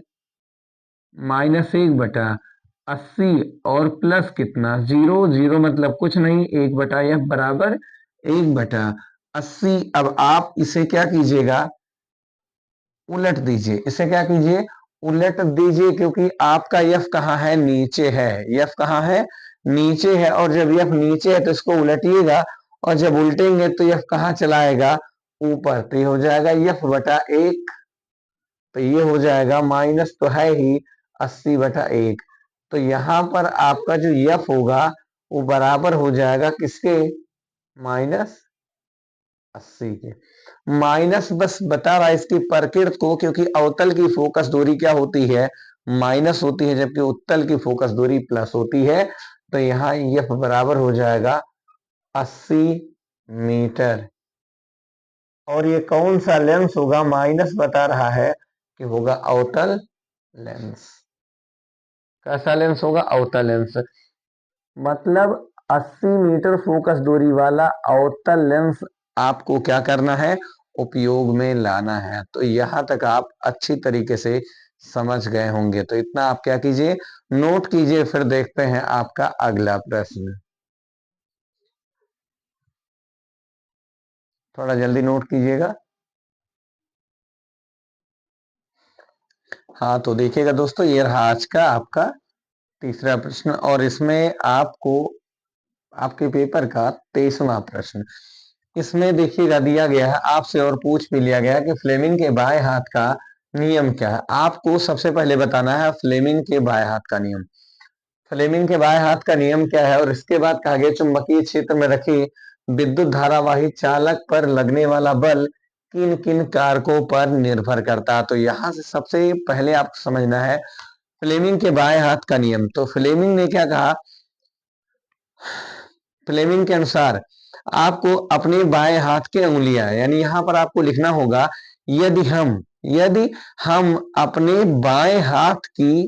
-1/80, और प्लस कितना, 0, 0 मतलब कुछ नहीं, 1/f बराबर 1/80। अब आप इसे क्या कीजिएगा, उलट दीजिए, इसे क्या कीजिए, उलट दीजिए, क्योंकि आपका यफ कहाँ है, नीचे है, यफ कहाँ है, नीचे है, और जब यफ नीचे है तो इसको उलटिएगा, और जब उल्टेंगे तो यफ कहाँ चलाएगा, ऊपर, तो ये हो जाएगा f/1, तो ये हो जाएगा, माइनस तो है ही 80/1, तो यहां पर आपका जो यफ होगा वो बराबर हो जाएगा किसके, -80 के। माइनस बस बता रहा है इसकी प्रकृति को, क्योंकि अवतल की फोकस दूरी क्या होती है, माइनस होती है, जबकि उत्तल की फोकस दूरी प्लस होती है, तो यहाँ एफ बराबर हो जाएगा 80 मीटर। और ये कौन सा लेंस होगा, माइनस बता रहा है कि होगा अवतल लेंस। कैसा लेंस होगा, अवतल लेंस, मतलब 80 मीटर फोकस दूरी वाला अवतल लेंस आपको क्या करना है, उपयोग में लाना है। तो यहां तक आप अच्छी तरीके से समझ गए होंगे, तो इतना आप क्या कीजिए, नोट कीजिए, फिर देखते हैं आपका अगला प्रश्न। थोड़ा जल्दी नोट कीजिएगा। हाँ, तो देखिएगा दोस्तों, ये रहा आज का आपका तीसरा प्रश्न, और इसमें आपको आपके पेपर का 23वां प्रश्न। इसमें देखिएगा दिया गया है आपसे, और पूछ भी लिया गया है कि फ्लेमिंग के बाएं हाथ का नियम क्या है। आपको सबसे पहले बताना है फ्लेमिंग के बाएं हाथ का नियम। फ्लेमिंग के बाएं हाथ का नियम क्या है, और इसके बाद कहा गया चुंबकीय क्षेत्र में रखी विद्युत धारावाही चालक पर लगने वाला बल किन किन कारकों पर निर्भर करता है। तो यहाँ से सबसे पहले आपको समझना है फ्लेमिंग के बाएं हाथ का नियम। तो फ्लेमिंग ने क्या कहा, फ्लेमिंग के अनुसार आपको अपने बाएं हाथ की अंगुलियां, यानी यहां पर आपको लिखना होगा, यदि हम अपने बाएं हाथ के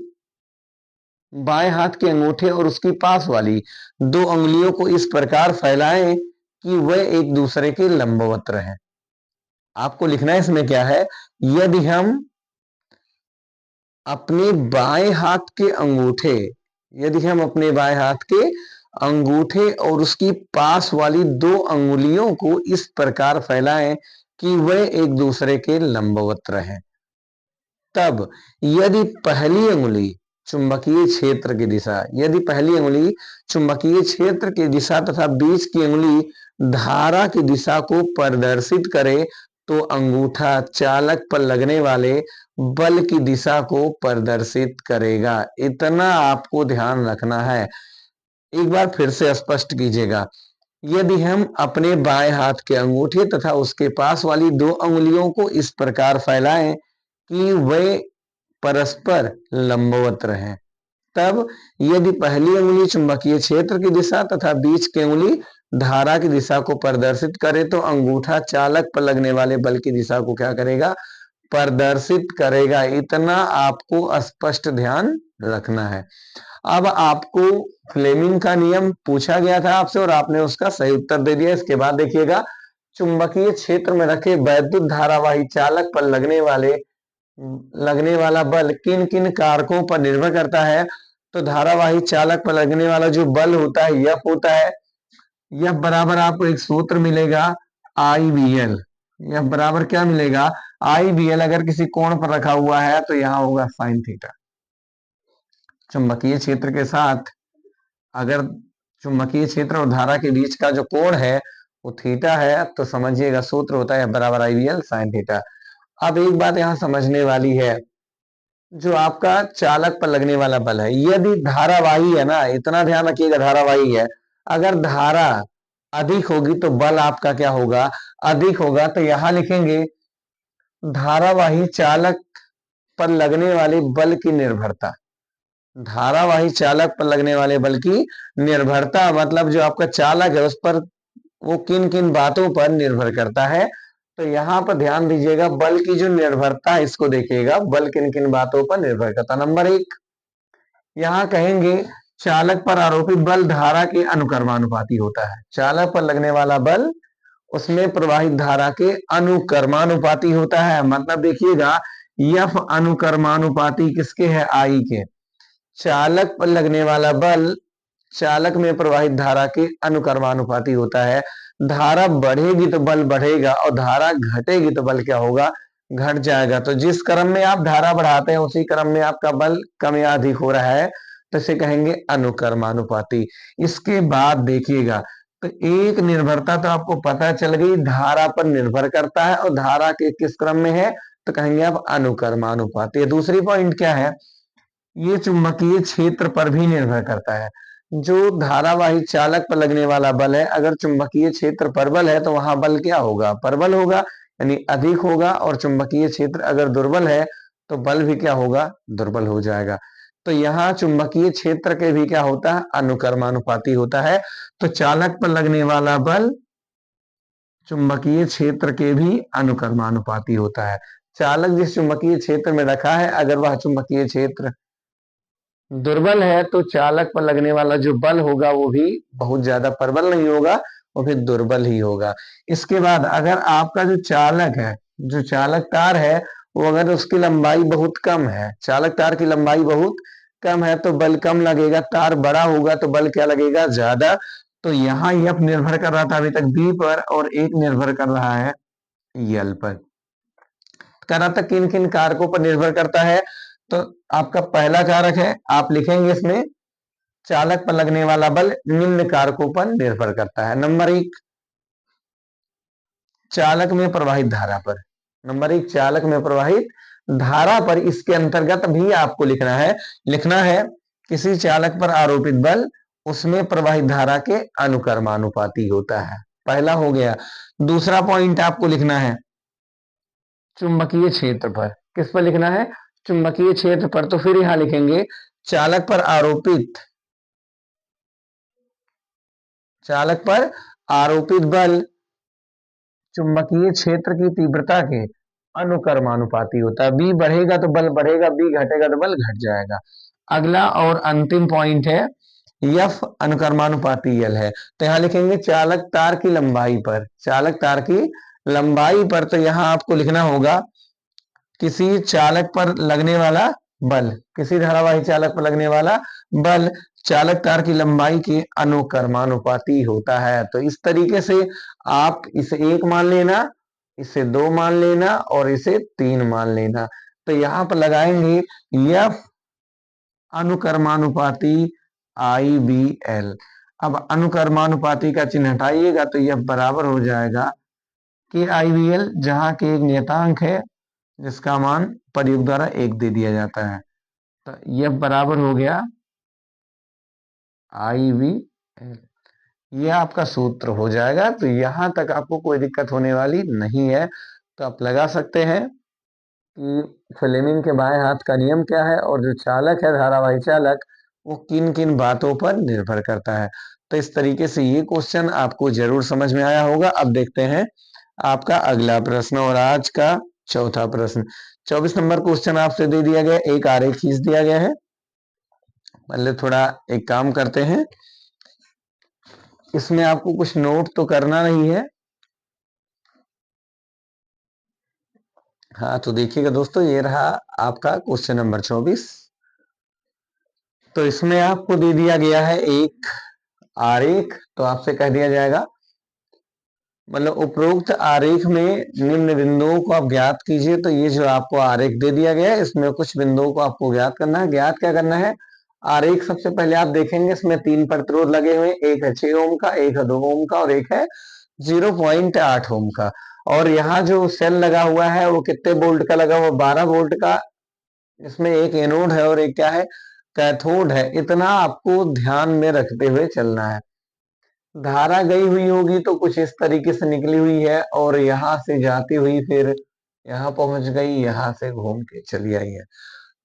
अंगूठे और उसकी पास वाली दो अंगुलियों को इस प्रकार फैलाएं कि वह एक दूसरे के लंबवत रहें। आपको लिखना है इसमें क्या है, यदि हम अपने बाएं हाथ के अंगूठे, यदि हम अपने बाएं हाथ के अंगूठे और उसकी पास वाली दो अंगुलियों को इस प्रकार फैलाएं कि वह एक दूसरे के लंबवत रहें, तब यदि पहली अंगुली चुंबकीय क्षेत्र की दिशा, यदि पहली अंगुली चुंबकीय क्षेत्र की दिशा तथा बीच की अंगुली धारा की दिशा को प्रदर्शित करे, तो अंगूठा चालक पर लगने वाले बल की दिशा को प्रदर्शित करेगा। इतना आपको ध्यान रखना है। एक बार फिर से स्पष्ट कीजिएगा, यदि हम अपने बाएं हाथ के अंगूठे तथा उसके पास वाली दो अंगुलियों को इस प्रकार फैलाएं कि वे परस्पर लंबवत रहें, तब यदि पहली अंगुली चुंबकीय क्षेत्र की दिशा तथा बीच की अंगुली धारा की दिशा को प्रदर्शित करे, तो अंगूठा चालक पर लगने वाले बल की दिशा को क्या करेगा, प्रदर्शित करेगा। इतना आपको स्पष्ट ध्यान रखना है। अब आपको फ्लेमिंग का नियम पूछा गया था आपसे, और आपने उसका सही उत्तर दे दिया। इसके बाद देखिएगा, चुंबकीय क्षेत्र में रखे वैद्युत धारावाही चालक पर लगने वाला बल किन किन कारकों पर निर्भर करता है। तो धारावाही चालक पर लगने वाला जो बल होता है, यफ होता है। यफ बराबर आपको एक सूत्र मिलेगा, IBL। यफ बराबर क्या मिलेगा, IBL। अगर किसी कोण पर रखा हुआ है तो यहाँ होगा साइन थीटा। चुंबकीय क्षेत्र के साथ अगर चुंबकीय क्षेत्र और धारा के बीच का जो कोण है वो थीटा है, तो समझिएगा सूत्र होता है बराबर IBL साइन थीटा। अब एक बात यहां समझने वाली है, जो आपका चालक पर लगने वाला बल है, यदि धारावाही है ना, इतना ध्यान रखिएगा, धारावाही है, अगर धारा अधिक होगी तो बल आपका क्या होगा, अधिक होगा। तो यहां लिखेंगे धारावाही चालक पर लगने वाले बल की निर्भरता। धारावाही चालक पर लगने वाले बल की निर्भरता मतलब जो आपका चालक है उस पर वो किन किन बातों पर निर्भर करता है। तो यहां पर ध्यान दीजिएगा, बल की जो निर्भरता है इसको देखिएगा, बल किन किन बातों पर निर्भर करता। नंबर एक, यहां कहेंगे चालक पर आरोपित बल धारा के अनुक्रमानुपाती होता है। चालक पर लगने वाला बल उसमें प्रवाहित धारा के अनुक्रमानुपाती होता है। मतलब देखिएगा, यफ अनुक्रमानुपाती किसके है, आई के। चालक पर लगने वाला बल चालक में प्रवाहित धारा के अनुक्रमानुपाती होता है। धारा बढ़ेगी तो बल बढ़ेगा और धारा घटेगी तो बल क्या होगा, घट जाएगा। तो जिस क्रम में आप धारा बढ़ाते हैं उसी क्रम में आपका बल कम या अधिक हो रहा है, तो इसे कहेंगे अनुक्रमानुपाती। इसके बाद देखिएगा, तो एक निर्भरता तो आपको पता चल गई, धारा पर निर्भर करता है और धारा के किस क्रम में है, तो कहेंगे आप अनुक्रमानुपाती। दूसरी पॉइंट क्या है, ये चुंबकीय क्षेत्र पर भी निर्भर करता है। जो धारावाही चालक पर लगने वाला बल है, अगर चुंबकीय क्षेत्र परबल है तो वहां बल क्या होगा, परबल होगा, यानी अधिक होगा। और चुंबकीय क्षेत्र अगर दुर्बल है तो बल भी क्या होगा, दुर्बल हो जाएगा। तो यहाँ चुंबकीय क्षेत्र के भी क्या होता है, अनुक्रमानुपाती होता है। तो चालक पर लगने वाला बल चुंबकीय क्षेत्र के भी अनुक्रमानुपाती होता है। चालक जिस चुंबकीय क्षेत्र में रखा है, अगर वह चुंबकीय क्षेत्र दुर्बल है तो चालक पर लगने वाला जो बल होगा वो भी बहुत ज्यादा प्रबल नहीं होगा, वो भी दुर्बल ही होगा। इसके बाद अगर आपका जो चालक है, जो चालक तार है, वो अगर उसकी लंबाई बहुत कम है, चालक तार की लंबाई बहुत कम है तो बल कम लगेगा। तार बड़ा होगा तो बल क्या लगेगा, ज्यादा। तो यहाँ यह निर्भर कर रहा था अभी तक बी पर, और एक निर्भर कर रहा है यल पर। कर रहा था किन किन कारकों पर निर्भर करता है, तो आपका पहला कारक है, आप लिखेंगे इसमें चालक पर लगने वाला बल निम्न कारकों पर निर्भर करता है। नंबर एक, चालक में प्रवाहित धारा पर। नंबर एक, चालक में प्रवाहित धारा पर। इसके अंतर्गत भी आपको लिखना है किसी चालक पर आरोपित बल उसमें प्रवाहित धारा के अनुक्रमानुपाती होता है। पहला हो गया। दूसरा पॉइंट आपको लिखना है चुंबकीय क्षेत्र पर। किस पर लिखना है, चुंबकीय क्षेत्र पर। तो फिर यहां लिखेंगे चालक पर आरोपित बल चुंबकीय क्षेत्र की तीव्रता के अनुक्रमानुपाती होता है। बी बढ़ेगा तो बल बढ़ेगा, बी घटेगा तो बल घट जाएगा। अगला और अंतिम पॉइंट है यफ अनुक्रमानुपाती यल है। तो यहां लिखेंगे चालक तार की लंबाई पर। चालक तार की लंबाई पर, तो यहां आपको लिखना होगा किसी चालक पर लगने वाला बल, किसी धारावाही चालक पर लगने वाला बल चालक तार की लंबाई के अनुक्रमानुपाती होता है। तो इस तरीके से आप इसे एक मान लेना, इसे दो मान लेना और इसे तीन मान लेना। तो यहां पर लगाएंगे यफ अनुक्रमानुपाती आई बी एल। अब अनुक्रमानुपाती का चिन्ह हटाइएगा तो यह बराबर हो जाएगा के आई बी एल, जहां के एक नियतांक है जिसका मान प्रयोग द्वारा एक दे दिया जाता है। तो यह बराबर हो गया आई वी एल। यह आपका सूत्र हो जाएगा। तो यहां तक आपको कोई दिक्कत होने वाली नहीं है। तो आप लगा सकते हैं कि फ्लेमिंग के बाएं हाथ का नियम क्या है और जो चालक है धारावाही चालक वो किन किन बातों पर निर्भर करता है। तो इस तरीके से ये क्वेश्चन आपको जरूर समझ में आया होगा। अब देखते हैं आपका अगला प्रश्न, और आज का चौथा प्रश्न। 24 नंबर क्वेश्चन आपसे दे दिया गया, एक आरेख खींच दिया गया है। मतलब थोड़ा एक काम करते हैं, इसमें आपको कुछ नोट तो करना नहीं है। हाँ, तो देखिएगा दोस्तों, ये रहा आपका क्वेश्चन नंबर 24। तो इसमें आपको दे दिया गया है एक आरेख। तो आपसे कह दिया जाएगा, मतलब उपरोक्त आरेख में निम्न बिंदुओं को आप ज्ञात कीजिए। तो ये जो आपको आरेख दे दिया गया है इसमें कुछ बिंदुओं को आपको ज्ञात करना है। ज्ञात क्या करना है, आरेख सबसे पहले आप देखेंगे इसमें 3 प्रतिरोध लगे हुए, एक है 6 ओम का, एक है 2 ओम का और एक है 0.8 ओम का। और यहाँ जो सेल लगा हुआ है वो कितने वोल्ट का लगा हुआ, 12 वोल्ट का। इसमें एक एनोड है और एक क्या है, कैथोड है। इतना आपको ध्यान में रखते हुए चलना है। धारा गई हुई होगी तो कुछ इस तरीके से निकली हुई है और यहाँ से जाती हुई फिर यहाँ पहुंच गई, यहाँ से घूम के चली आई है।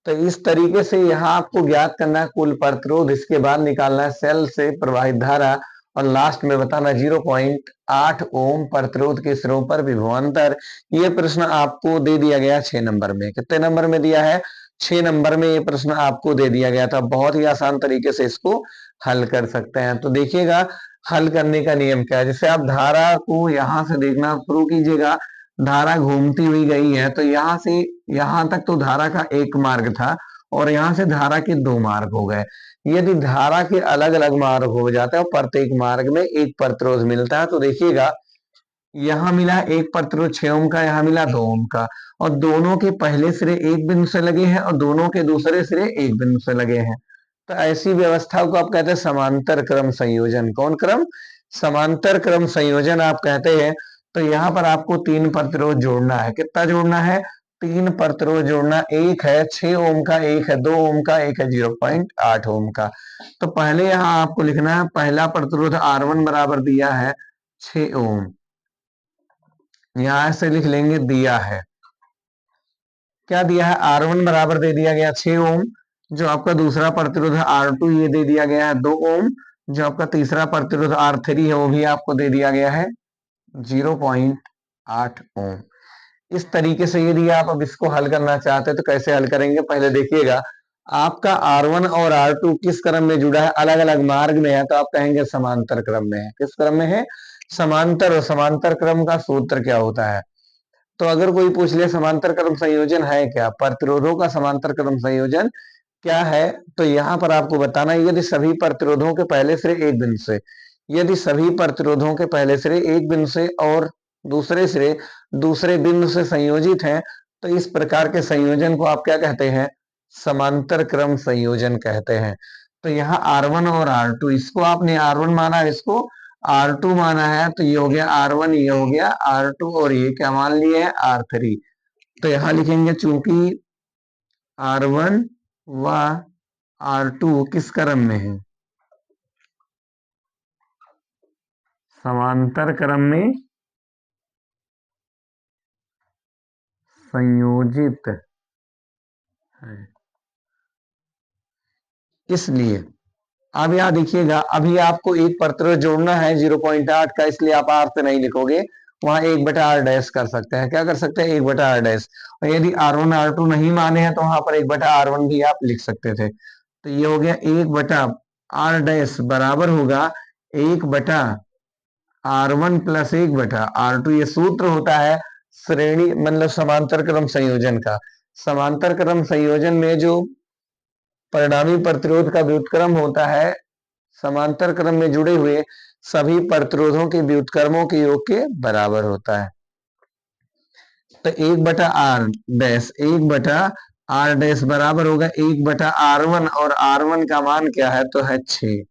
तो इस तरीके से यहाँ आपको ज्ञात करना है कुल प्रतिरोध, इसके बाद निकालना है सेल से प्रवाहित धारा और लास्ट में बताना 0.8 ओम प्रतिरोध के सिरों पर विभवांतर। ये प्रश्न आपको दे दिया गया 6 नंबर में। कितने नंबर में दिया है, 6 नंबर में ये प्रश्न आपको दे दिया गया था। बहुत ही आसान तरीके से इसको हल कर सकते हैं। तो देखिएगा हल करने का नियम क्या है। जैसे आप धारा को यहां से देखना शुरू कीजिएगा, धारा घूमती हुई गई है तो यहां से यहां तक तो धारा का एक मार्ग था और यहां से धारा के 2 मार्ग हो गए। यदि धारा के अलग अलग मार्ग हो जाते हैं और प्रत्येक मार्ग में एक प्रतिरोध मिलता है तो देखिएगा यहाँ मिला एक प्रतिरोध 6 ओम का, यहाँ मिला 2 ओम का, और दोनों के पहले सिरे एक बिंदु से लगे हैं और दोनों के दूसरे सिरे एक बिंदु से लगे हैं। तो ऐसी व्यवस्था को आप कहते हैं समांतर क्रम संयोजन। कौन क्रम, समांतर क्रम संयोजन आप कहते हैं। तो यहाँ पर आपको 3 प्रतिरोध जोड़ना है। कितना जोड़ना है, 3 प्रतिरोध जोड़ना। एक है 6 ओम का, एक है 2 ओम का, एक है 0.8 ओम का। तो पहले यहाँ आपको लिखना है पहला प्रतिरोध R1 बराबर दिया है 6 ओम, यहां से लिख लेंगे दिया है, क्या दिया है, R1 बराबर दे दिया गया 6 ओम। जो आपका दूसरा प्रतिरोध है R2 ये दे दिया गया है 2 ओम। जो आपका तीसरा प्रतिरोध R3 है वो भी आपको दे दिया गया है 0.8 ओम। इस तरीके से यदि आप अब इसको हल करना चाहते हैं तो कैसे हल करेंगे, पहले देखिएगा आपका R1 और R2 किस क्रम में जुड़ा है, अलग अलग मार्ग में है तो आप कहेंगे समांतर क्रम में है। किस क्रम में है, समांतर। और समांतर क्रम का सूत्र क्या होता है, तो अगर कोई पूछ ले समांतर क्रम संयोजन है क्या, प्रतिरोधों का समांतर क्रम संयोजन क्या है, तो यहां पर आपको बताना है यदि सभी प्रतिरोधों के पहले सिरे एक बिंदु से, यदि सभी प्रतिरोधों के पहले सिरे एक बिंदु से और दूसरे सिरे दूसरे बिंदु से संयोजित हैं तो इस प्रकार के संयोजन को आप क्या कहते हैं, समांतर क्रम संयोजन कहते हैं। तो यहाँ R1 और R2, इसको आपने R1 माना, इसको R2 माना है, तो ये हो गया R1, ये हो गया R2 और ये क्या मान लिए है R3। तो यहां लिखेंगे चूंकि R1 व R2 किस क्रम में है, समांतर क्रम में संयोजित है, इसलिए अब यहां देखिएगा अभी आपको एक प्रतिरोध जोड़ना है 0.8 का, इसलिए आप R से नहीं लिखोगे, वहां 1/R डैश कर सकते हैं। क्या कर सकते हैं, 1/R डैश। और यदि R1 R2 नहीं माने हैं तो वहां पर 1/R1 भी आप लिख सकते थे। तो ये हो गया 1/R डैश बराबर होगा 1/R1 प्लस 1/R2। ये सूत्र होता है श्रेणी मतलब समांतर क्रम संयोजन का। समांतर क्रम संयोजन में जो परिणामी प्रतिरोध का व्युत्क्रम होता है, समांतर क्रम में जुड़े हुए सभी प्रतिरोधों के व्युत्क्रमों के योग के बराबर होता है। तो 1/R डैश 1/R डैश बराबर होगा 1/R1 और R1 का मान क्या है तो है 6।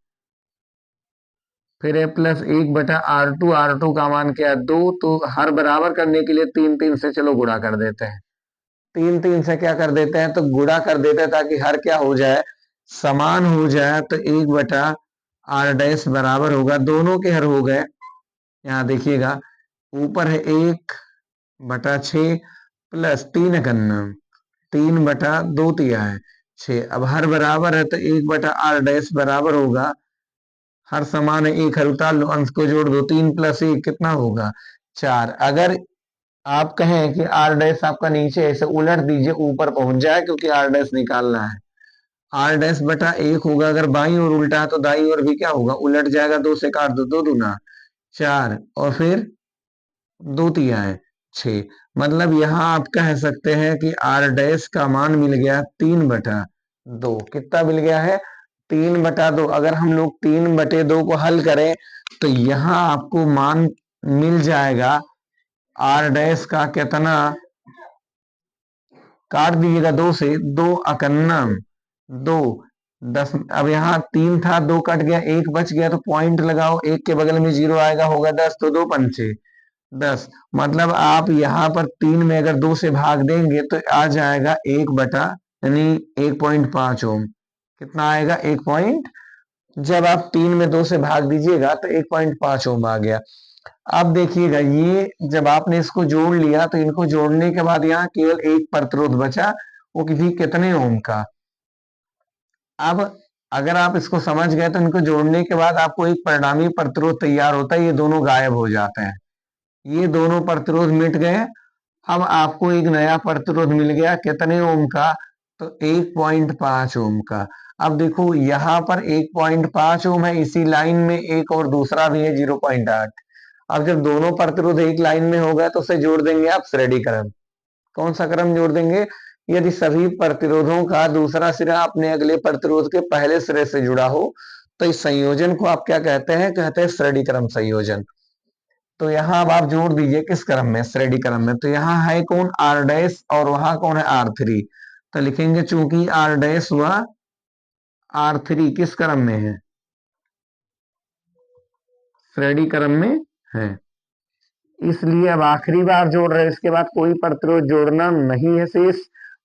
फिर प्लस 1/R2, R2 का मान क्या है 2। तो हर बराबर करने के लिए 3 से चलो गुणा कर देते हैं, 3 से क्या कर देते हैं तो गुणा कर देते हैं ताकि हर क्या हो जाए, समान हो जाए। तो 1/R डैश बराबर होगा, दोनों के हर हो गए, यहाँ देखिएगा ऊपर है 1/6 प्लस 3 3/2 दिया है 6। अब हर बराबर है तो 1/R डैश बराबर होगा, हर समान है, एक हर उतार लो, अंश को जोड़ दो, 3 प्लस 1 कितना होगा 4। अगर आप कहें कि आर डैश आपका नीचे ऐसे उलट दीजिए ऊपर पहुंच जाए क्योंकि आर डैश निकालना है, आर डैश बटा 1 होगा, अगर बाई और उल्टा है तो दाई और भी क्या होगा उलट जाएगा, 2 से काट दो, 2 दूना 4 और फिर 2 तिया है 6। मतलब यहां आप कह सकते हैं कि आर डैश का मान मिल गया 3/2। कितना मिल गया है 3/2। अगर हम लोग 3/2 को हल करें तो यहां आपको मान मिल जाएगा आर डैश का कितना, काट दीजिएगा 2 से, 2 2 10। अब यहाँ 3 था, 2 कट गया, 1 बच गया, तो पॉइंट लगाओ, 1 के बगल में 0 आएगा, होगा 10, तो 2 पंचे 10। मतलब आप यहाँ पर 3 में अगर 2 से भाग देंगे तो आ जाएगा 1 बटा, यानी 1.5 ओम। कितना आएगा? 1 जब आप 3 में 2 से भाग दीजिएगा तो 1.5 ओम आ गया। अब देखिएगा, ये जब आपने इसको जोड़ लिया तो इनको जोड़ने के बाद यहाँ केवल एक प्रतिरोध बचा, वो किसी कितने ओम का। अब अगर आप इसको समझ गए तो इनको जोड़ने के बाद आपको एक परिणामी प्रतिरोध तैयार होता है, ये दोनों गायब हो जाते हैं, ये दोनों प्रतिरोध मिट गए। अब आपको एक नया प्रतिरोध मिल गया, कितने ओम का? तो 1.5 ओम का। अब देखो यहाँ पर 1.5 ओम है, इसी लाइन में एक और दूसरा भी है 0.8। अब जब दोनों प्रतिरोध एक लाइन में हो गए तो उसे जोड़ देंगे आप श्रेणी क्रम। कौन सा क्रम जोड़ देंगे? यदि सभी प्रतिरोधों का दूसरा सिरा अपने अगले प्रतिरोध के पहले सिरे से जुड़ा हो तो इस संयोजन को आप क्या कहते हैं? कहते हैं श्रेणी क्रम संयोजन। तो यहाँ अब आप जोड़ दीजिए किस क्रम में? श्रेणी क्रम में। तो यहाँ है कौन? आर डैश, और वहां कौन है? R3। तो लिखेंगे चूंकि आर डैश व R3 किस क्रम में है? श्रेणी क्रम में है, इसलिए अब आखिरी बार जोड़ रहे हैं, इसके बाद कोई प्रतिरोध जोड़ना नहीं है शेष।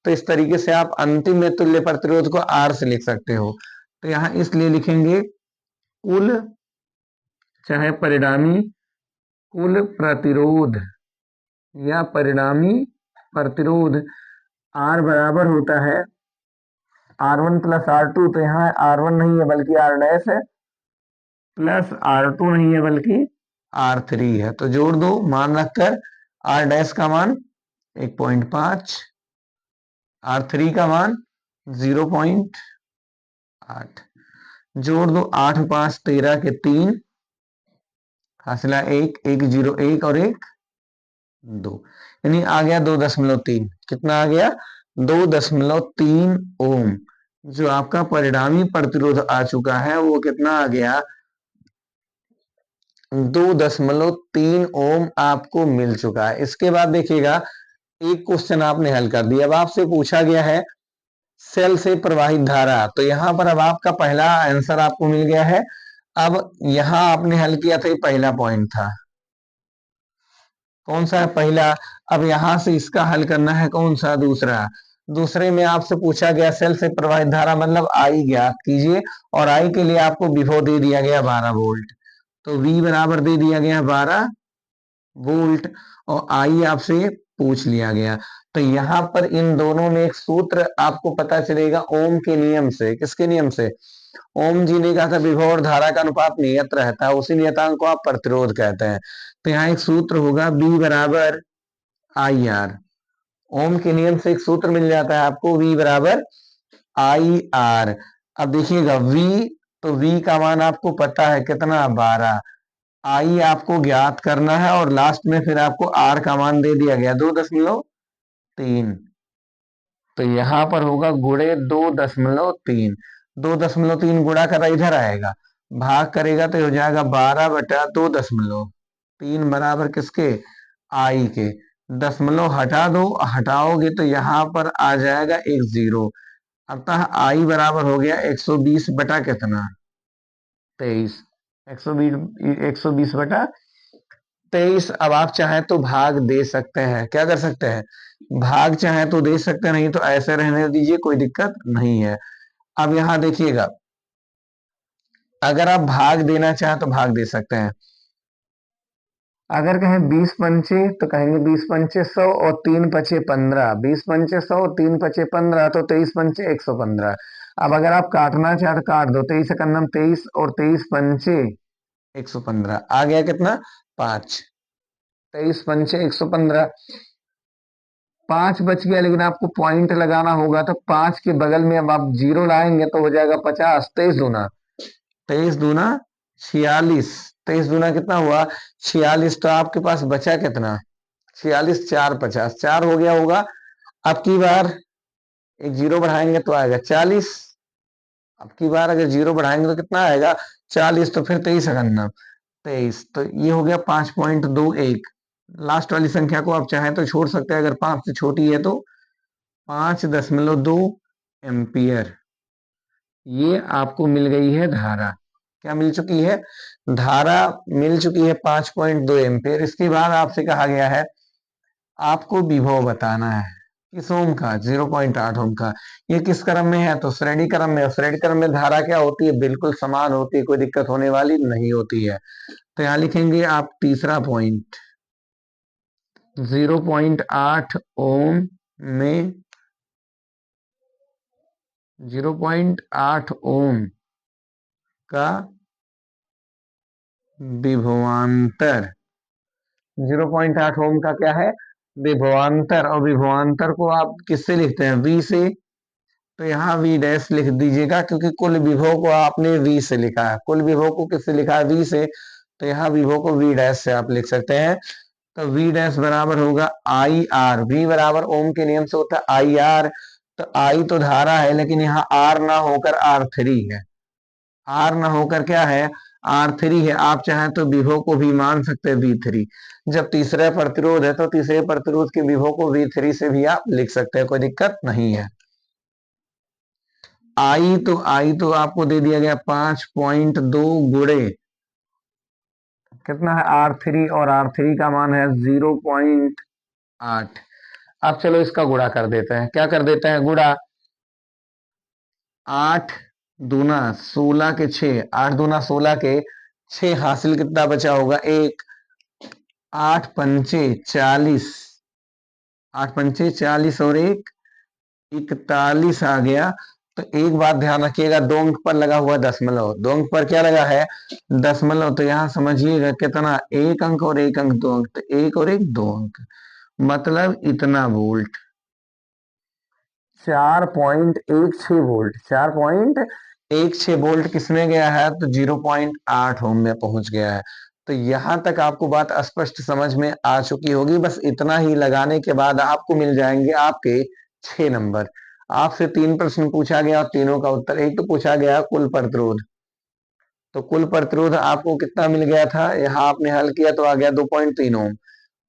तो इस तरीके से आप अंतिम में तुल्य प्रतिरोध को R से लिख सकते हो। तो यहाँ इसलिए लिखेंगे कुल, चाहे परिणामी कुल प्रतिरोध या परिणामी प्रतिरोध R बराबर होता है R1 प्लस R2। तो यहाँ R1 नहीं है बल्कि R डैश है, प्लस R2 नहीं है बल्कि R3 है। तो जोड़ दो मान रखकर, R डैश का मान 1.5, R3 का मान 0.8। जोड़ दो, 8 5 13 के 3, हासिला 1 1 0 1 और 1 2, यानी आ गया 2.3। कितना आ गया? 2.3 ओम। जो आपका परिणामी प्रतिरोध आ चुका है वो कितना आ गया? 2.3 ओम आपको मिल चुका है। इसके बाद देखिएगा, एक क्वेश्चन आपने हल कर दिया। अब आपसे पूछा गया है सेल से प्रवाहित धारा, तो यहां पर अब आपका पहला आंसर आपको मिल गया है। अब यहां आपने हल किया था, ये पहला पॉइंट था। कौन सा है? पहला। अब यहां से इसका हल करना है, कौन सा? दूसरा। दूसरे में आपसे पूछा गया सेल से प्रवाहित धारा मतलब आई ज्ञात कीजिए, और आई के लिए आपको विभव दे दिया गया 12 वोल्ट। तो V बराबर दे दिया गया 12 वोल्ट, और आई आपसे पूछ लिया गया। तो यहाँ पर इन दोनों में एक सूत्र आपको पता चलेगा ओम के नियम से। किसके नियम से? ओम जी ने कहा था विभव और धारा का अनुपात नियत रहता है, उसी नियतांक को आप प्रतिरोध कहते हैं। तो यहाँ एक सूत्र होगा B बराबर IR। ओम के नियम से एक सूत्र मिल जाता है आपको, V बराबर IR। अब देखिएगा V, तो V का मान आपको पता है कितना? 12। आई आपको ज्ञात करना है, और लास्ट में फिर आपको R का मान दे दिया गया 2.3। तो यहां पर होगा गुणे 2.3। 2.3 गुणा करा इधर आएगा, भाग करेगा तो हो जाएगा 12/2.3 बराबर किसके? आई के। दशमलव हटा दो, हटाओगे तो यहां पर आ जाएगा एक जीरो। अतः आई बराबर हो गया 120 बटा कितना? 23। 120 अब आप चाहें तो भाग दे सकते हैं। क्या कर सकते हैं? भाग चाहे तो दे सकते हैं, नहीं तो ऐसे रहने दीजिए, कोई दिक्कत नहीं है। अब यहां देखिएगा, अगर आप भाग देना चाहें तो भाग दे सकते हैं। अगर कहें 20 पंचे तो कहेंगे 20 पंचे 100 और 3 पचे 15। 20 पंचे 100, 3 पचे 15, तो 23 पंचे 115। अब अगर आप काटना चाहे तो काट दो, 23 का नाम 23 और 23 पंचे 115, आ गया कितना? 5। 23 पंचे 115, 5 बच गया, लेकिन आपको पॉइंट लगाना होगा। तो 5 के बगल में अब आप जीरो लाएंगे तो हो जाएगा 50। 23 दूना 46। 23 दूना कितना हुआ? 46। तो आपके पास बचा कितना? 46 4 50, 4 हो गया होगा। अब की बार एक जीरो बढ़ाएंगे तो आएगा 40। अब की बार अगर जीरो बढ़ाएंगे तो कितना आएगा? 40। तो फिर 23 करना, 23। तो ये हो गया 5.21। लास्ट वाली संख्या को आप चाहें तो छोड़ सकते हैं, अगर 5 से छोटी है तो 5.2 एम्पियर। ये आपको मिल गई है धारा। क्या मिल चुकी है? धारा मिल चुकी है 5.2 एम्पियर। इसके बाद आपसे कहा गया है आपको विभव बताना है किस ओम का? 0.8 ओम का। ये किस क्रम में है? तो श्रेणी क्रम में। श्रेणी क्रम में धारा क्या होती है? बिल्कुल समान होती है, कोई दिक्कत होने वाली नहीं होती है। तो यहां लिखेंगे आप तीसरा पॉइंट, 0.8 ओम में 0.8 ओम का विभवांतर। 0.8 ओम का क्या है? विभवांतर। और विभवांतर को आप किससे लिखते हैं? V से। तो यहाँ V डैश लिख दीजिएगा, क्योंकि कुल विभव को आपने V से लिखा है। कुल विभव को किससे लिखा है? V से। तो यहाँ विभव को V डैश से आप लिख सकते हैं। तो V डैश बराबर होगा IR। V बराबर ओम के नियम से होता है IR। तो I तो धारा है, लेकिन यहाँ R ना होकर R3 है। R ना होकर क्या है? R3 है। आप चाहें तो विभव को भी मान सकते हैं V3। जब तीसरा प्रतिरोध है तो तीसरे प्रतिरोध के विभव को V3 से भी आप लिख सकते हैं, कोई दिक्कत नहीं है। आई तो आपको दे दिया गया 5.2 गुणे कितना है? R3, और R3 का मान है 0.8। अब चलो इसका गुणा कर देते हैं। क्या कर देते हैं? गुणा। 8 दूना 16 के 6, 8 दूना 16 के 6, हासिल कितना बचा होगा? 1। 8 पंचे 40, 8 पंचे 40 और 1 41 आ गया। तो एक बात ध्यान रखिएगा, दो अंक पर लगा हुआ दशमलव। दो अंक पर क्या लगा है? दशमलव। तो यहां समझिएगा कितना? एक अंक और एक अंक, दो अंक। तो एक और एक, दो अंक, मतलब इतना वोल्ट। 4.16 वोल्ट। 4.16 वोल्ट किसमें गया है? तो 0.8 ओम में पहुंच गया है। तो यहां तक आपको बात स्पष्ट समझ में आ चुकी होगी। बस इतना ही लगाने के बाद आपको मिल जाएंगे आपके 6 नंबर। आपसे 3 प्रश्न पूछा गया और तीनों का उत्तर। एक तो पूछा गया कुल प्रतिरोध। तो कुल प्रतिरोध आपको कितना मिल गया था? यहाँ आपने हल किया तो आ गया 2.3 ओम।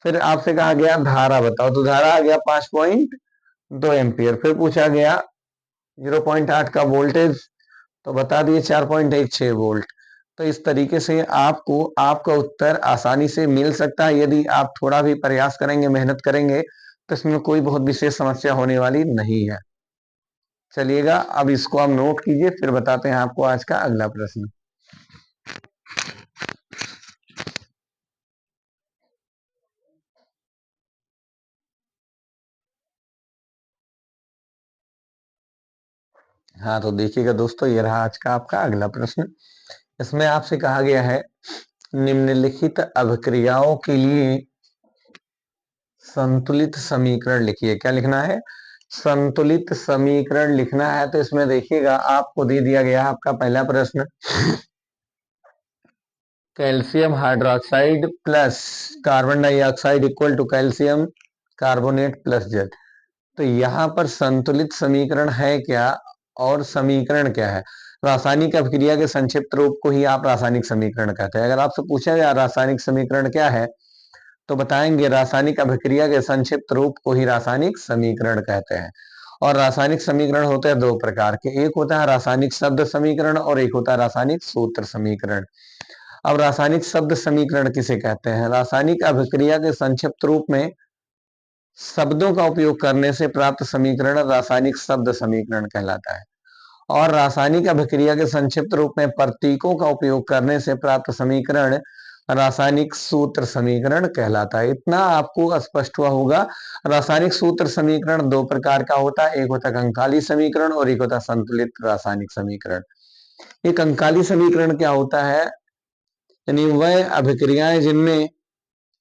फिर आपसे कहा गया धारा बताओ, तो धारा आ गया 5.2 एम्पियर। फिर पूछा गया 0.8 का वोल्टेज, तो बता दिए 4.16 वोल्ट। तो इस तरीके से आपको आपका उत्तर आसानी से मिल सकता है। यदि आप थोड़ा भी प्रयास करेंगे, मेहनत करेंगे, तो इसमें कोई बहुत विशेष समस्या होने वाली नहीं है। चलिएगा, अब इसको आप नोट कीजिए, फिर बताते हैं आपको आज का अगला प्रश्न। हाँ, तो देखिएगा दोस्तों, ये रहा आज का आपका अगला प्रश्न। इसमें आपसे कहा गया है निम्नलिखित अभिक्रियाओं के लिए संतुलित समीकरण लिखिए। क्या लिखना है? संतुलित समीकरण लिखना है। तो इसमें देखिएगा आपको दे दिया गया आपका पहला प्रश्न, calcium hydroxide plus carbon dioxide equal to calcium carbonate plus जल। तो यहाँ पर संतुलित समीकरण है क्या और समीकरण क्या है? रासायनिक अभिक्रिया के संक्षिप्त रूप को ही आप रासायनिक समीकरण कहते हैं। अगर आपसे पूछा गया रासायनिक समीकरण क्या है, तो बताएंगे रासायनिक अभिक्रिया के संक्षिप्त रूप को ही रासायनिक समीकरण कहते हैं। और रासायनिक समीकरण होते हैं दो प्रकार के, एक होता है रासायनिक शब्द समीकरण और एक होता है रासायनिक सूत्र समीकरण। अब रासायनिक शब्द समीकरण किसे कहते हैं? रासायनिक अभिक्रिया के संक्षिप्त रूप में शब्दों का उपयोग करने से प्राप्त समीकरण रासायनिक शब्द समीकरण कहलाता है। और रासायनिक अभिक्रिया के संक्षिप्त रूप में प्रतीकों का उपयोग करने से प्राप्त समीकरण रासायनिक सूत्र समीकरण कहलाता है। इतना आपको स्पष्ट हुआ होगा। रासायनिक सूत्र समीकरण दो प्रकार का होता है, एक होता है कंकाली समीकरण और एक होता है संतुलित रासायनिक समीकरण। ये कंकाली समीकरण क्या होता है? यानी वह अभिक्रियाएं जिनमें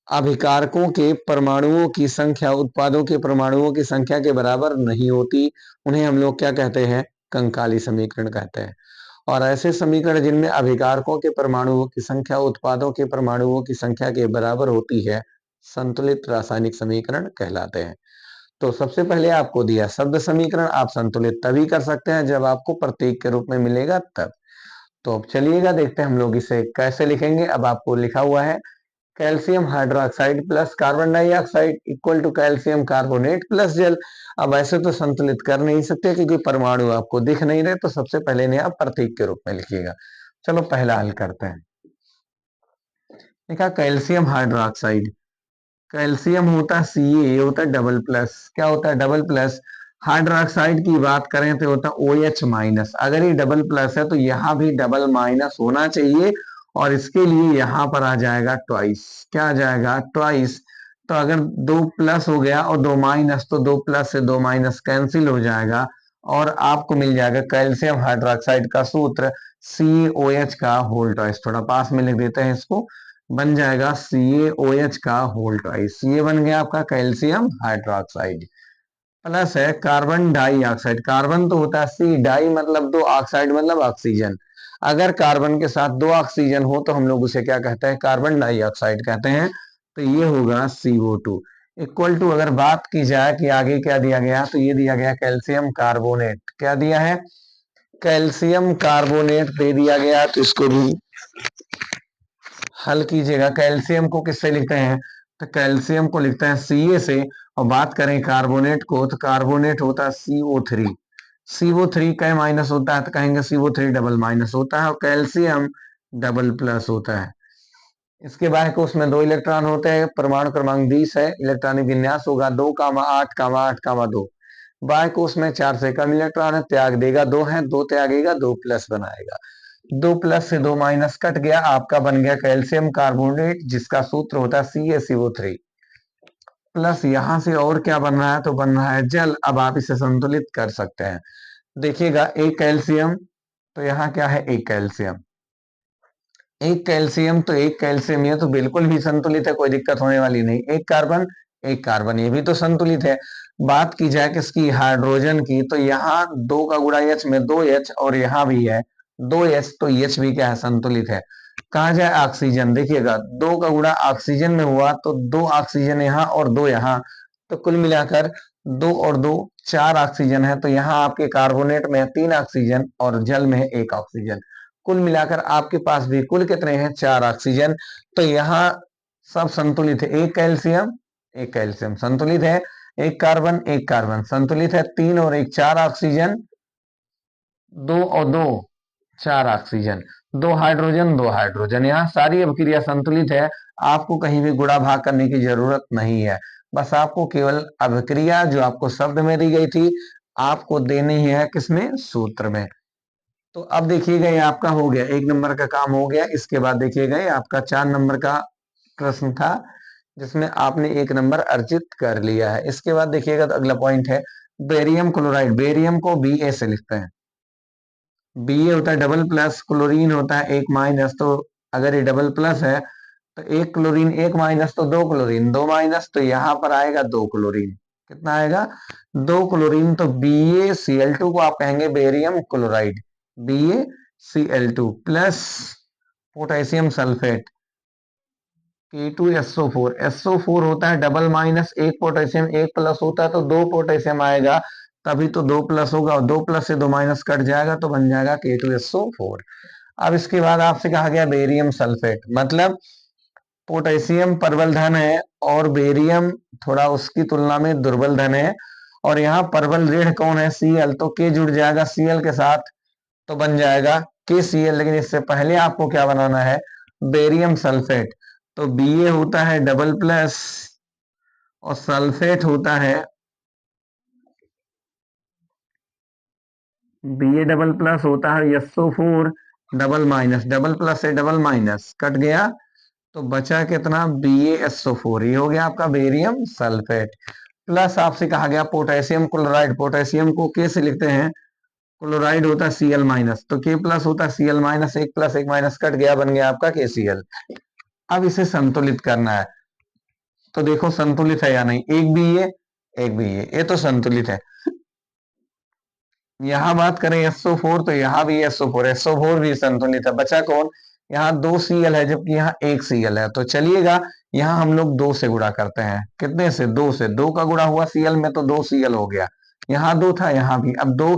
अभिकारकों के परमाणुओं की संख्या उत्पादों के परमाणुओं की संख्या के बराबर नहीं होती, उन्हें हम लोग क्या कहते हैं? कंकाली समीकरण कहते हैं। और ऐसे समीकरण जिनमें अभिकारकों के परमाणुओं की संख्या उत्पादों के परमाणुओं की संख्या के बराबर होती है, संतुलित रासायनिक समीकरण कहलाते हैं। तो सबसे पहले आपको दिया शब्द समीकरण, आप संतुलित तभी कर सकते हैं जब आपको प्रतीक के रूप में मिलेगा तब। तो अब चलिएगा देखते हैं हम लोग इसे कैसे लिखेंगे। अब आपको लिखा हुआ है calcium hydroxide plus carbon dioxide equal to calcium carbonate plus जल। अब ऐसे तो संतुलित कर नहीं सकते क्योंकि परमाणु आपको दिख नहीं रहे, तो सबसे पहले इन्हें आप प्रतीक के रूप में लिखिएगा। चलो पहला हल करते हैं। देखा कैल्शियम हाइड्रोक्साइड, कैल्शियम होता है Ca, ये होता है डबल प्लस। क्या होता है? Double plus. हाइड्रोक्साइड की बात करें तो होता है OH माइनस। अगर ये डबल प्लस है तो यहाँ भी डबल माइनस होना चाहिए, और इसके लिए यहाँ पर आ जाएगा ट्वाइस। क्या आ जाएगा? ट्वाइस। तो अगर दो प्लस हो गया और दो माइनस, तो दो प्लस से दो माइनस कैंसिल हो जाएगा, और आपको मिल जाएगा कैल्शियम हाइड्रोक्साइड का सूत्र CaOH का होल ट्वाइस। थोड़ा पास में लिख देते हैं इसको, बन जाएगा CaOH का होल ट्वाइस। ये बन गया आपका कैल्शियम हाइड्रोक्साइड। प्लस है कार्बन डाइऑक्साइड। कार्बन तो होता है C, डाई मतलब दो, ऑक्साइड मतलब ऑक्सीजन। अगर कार्बन के साथ दो ऑक्सीजन हो तो हम लोग उसे क्या कहते हैं? कार्बन डाइऑक्साइड कहते हैं। तो ये होगा CO2। इक्वल टू अगर बात की जाए कि आगे क्या दिया गया, तो ये दिया गया कैल्शियम कार्बोनेट। क्या दिया है? कैल्शियम कार्बोनेट दे दिया गया। तो इसको भी हल कीजिएगा। कैल्शियम को किससे लिखते हैं? तो कैल्शियम को लिखते हैं Ca से। और बात करें कार्बोनेट को, तो कार्बोनेट होता है CO3। CO3 का माइनस होता है तो कहेंगे CO3 डबल माइनस होता है, और कैल्शियम डबल प्लस होता है। इसके बाद को उसमें दो इलेक्ट्रॉन होते हैं, परमाणु क्रमांक 20 है, इलेक्ट्रॉनिक विन्यास होगा 2,8,8,2। बाय को उसमें 4 से कम इलेक्ट्रॉन है, त्याग देगा 2 है, 2 त्यागेगा 2 प्लस बनाएगा। 2 प्लस से 2 माइनस कट गया, आपका बन गया कैल्शियम कार्बोनेट, जिसका सूत्र होता है CaCO3। प्लस यहां से और क्या बन रहा है? तो बन रहा है जल। अब आप इसे संतुलित कर सकते हैं। देखिएगा, एक कैल्शियम, तो यहाँ क्या है? एक कैल्शियम। एक कैल्शियम तो एक कैल्शियम, ये तो बिल्कुल भी संतुलित है, कोई दिक्कत होने वाली नहीं। एक कार्बन, एक कार्बन, ये भी तो संतुलित है। बात की जाए किसकी? हाइड्रोजन की, तो यहाँ दो का गुणा H में 2H, और यहाँ भी है 2H, तो H भी क्या है? संतुलित है। कहा जाए ऑक्सीजन, देखिएगा दो का गुणा ऑक्सीजन में हुआ तो दो ऑक्सीजन यहाँ और दो यहाँ, तो कुल मिलाकर दो और दो चार ऑक्सीजन है। तो यहाँ आपके कार्बोनेट में 3 ऑक्सीजन और जल में है 1 ऑक्सीजन। कुल मिलाकर आपके पास भी कुल कितने हैं? 4 ऑक्सीजन। तो यहाँ सब संतुलित है। एक कैल्शियम संतुलित है, एक कार्बन संतुलित है, 3 और 1 4 ऑक्सीजन, 2 और 2 4 ऑक्सीजन, दो हाइड्रोजन। यहाँ सारी अभिक्रिया संतुलित है। आपको कहीं भी गुणा भाग करने की जरूरत नहीं है। बस आपको केवल अभिक्रिया जो आपको शब्द में दी गई थी, आपको देनी है किसमें? सूत्र में। तो अब देखिएगा, ये आपका हो गया, 1 नंबर का काम हो गया। इसके बाद देखिएगा, ये आपका 4 नंबर का प्रश्न था, जिसमें आपने 1 नंबर अर्जित कर लिया है। इसके बाद देखिएगा, तो अगला पॉइंट है बेरियम क्लोराइड। बेरियम को Ba से लिखते हैं। Ba होता है डबल प्लस, क्लोरीन होता है एक माइनस। तो अगर ये डबल प्लस है तो एक क्लोरीन, एक माइनस तो दो क्लोरीन, दो माइनस, तो यहां पर आएगा दो क्लोरीन। कितना आएगा? दो क्लोरीन। तो BaCl2 को आप कहेंगे barium chloride. BaCl2 plus potassium sulphate K2SO4। SO4 होता है डबल माइनस, एक पोटेशियम एक प्लस होता है, तो दो पोटेशियम आएगा, तभी तो दो प्लस होगा, और दो प्लस से दो माइनस कट जाएगा, तो बन जाएगा K2SO4। अब इसके बाद आपसे कहा गया बेरियम सल्फेट, मतलब पोटेशियम प्रबल धन है और बेरियम थोड़ा उसकी तुलना में दुर्बल धन है। और यहाँ प्रबल ऋण कौन है? Cl, तो K जुड़ जाएगा Cl के साथ, तो बन जाएगा KCl। लेकिन इससे पहले आपको क्या बनाना है? Barium sulphate. तो Ba होता है डबल प्लस, और सल्फेट होता है Ba डबल प्लस होता है SO4 double minus. Double plus से डबल माइनस कट गया, तो बचा कितना? BaSO4। ये हो गया आपका बेरियम सल्फेट। प्लस आपसे कहा गया पोटेशियम क्लोराइड। पोटेशियम को K से लिखते हैं, क्लोराइड होता है Cl माइनस, तो K प्लस होता है Cl माइनस, एक प्लस एक माइनस कट गया, बन गया आपका KCl। अब इसे संतुलित करना है, तो देखो संतुलित है या नहीं। एक भी एक भी ये तो संतुलित है। यहाँ बात करें SO4, तो यहाँ भी SO4 भी संतुलित है। बचा कौन? यहाँ दो Cl है, जबकि यहाँ एक Cl है। तो चलिएगा, यहाँ हम लोग दो से गुणा करते हैं। कितने से? दो से। दो का गुणा हुआ Cl में, तो दो Cl हो गया। यहाँ दो था, यहाँ भी। अब दो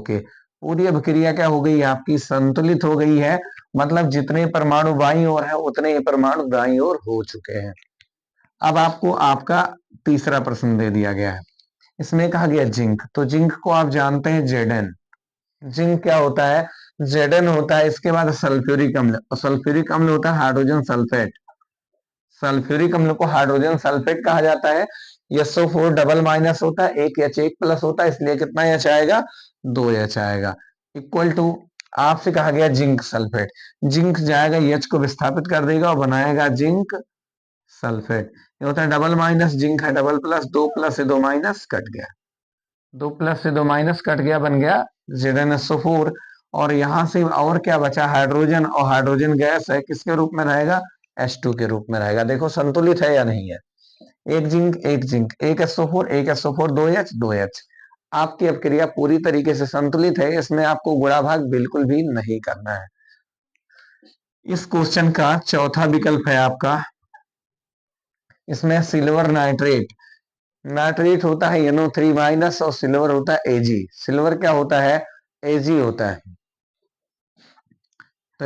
के पूरी अभिक्रिया क्या हो गई? आपकी संतुलित हो गई है। मतलब जितने परमाणु बाईं ओर है, उतने ही परमाणु दाईं ओर हो चुके हैं। अब आपको आपका तीसरा प्रश्न दे दिया गया है। इसमें कहा गया जिंक। तो जिंक को आप जानते हैं Zn। जिंक क्या होता है? Zn होता है, इसके बाद सल्फ्यूरिक अम्ल, और सल्फ्यूरिक अम्ल होता है हाइड्रोजन सल्फेट। सल्फ्यूरिक अम्ल को हाइड्रोजन सल्फेट कहा जाता है। SO4 डबल माइनस होता है, एक H एक प्लस होता है, इसलिए कितना H आएगा, 2H आएगा। इक्वल टू, आपसे कहा गया जिंक सल्फेट, जिंक जाएगा H को विस्थापित कर देगा और बनाएगा जिंक सल्फेट। ये होता है डबल माइनस, जिंक है डबल प्लस, 2 प्लस से 2 माइनस कट गया, 2 प्लस से 2 माइनस कट गया, बन गया ZnSO4। और यहां से और क्या बचा, हाइड्रोजन, और हाइड्रोजन गैस है, किसके रूप में रहेगा, H2 के रूप में रहेगा। देखो संतुलित है या नहीं है, एक जिंक एक जिंक, एक SO4 एक SO4, 2H 2H। आपकी अभिक्रिया पूरी तरीके से संतुलित है, इसमें आपको गुणा भाग बिल्कुल भी नहीं करना है। इस क्वेश्चन का चौथा विकल्प है आपका, इसमें सिल्वर नाइट्रेट, नाइट्रेट होता है NO3 माइनस, और सिल्वर होता है Ag। सिल्वर क्या होता है, Ag होता है, तो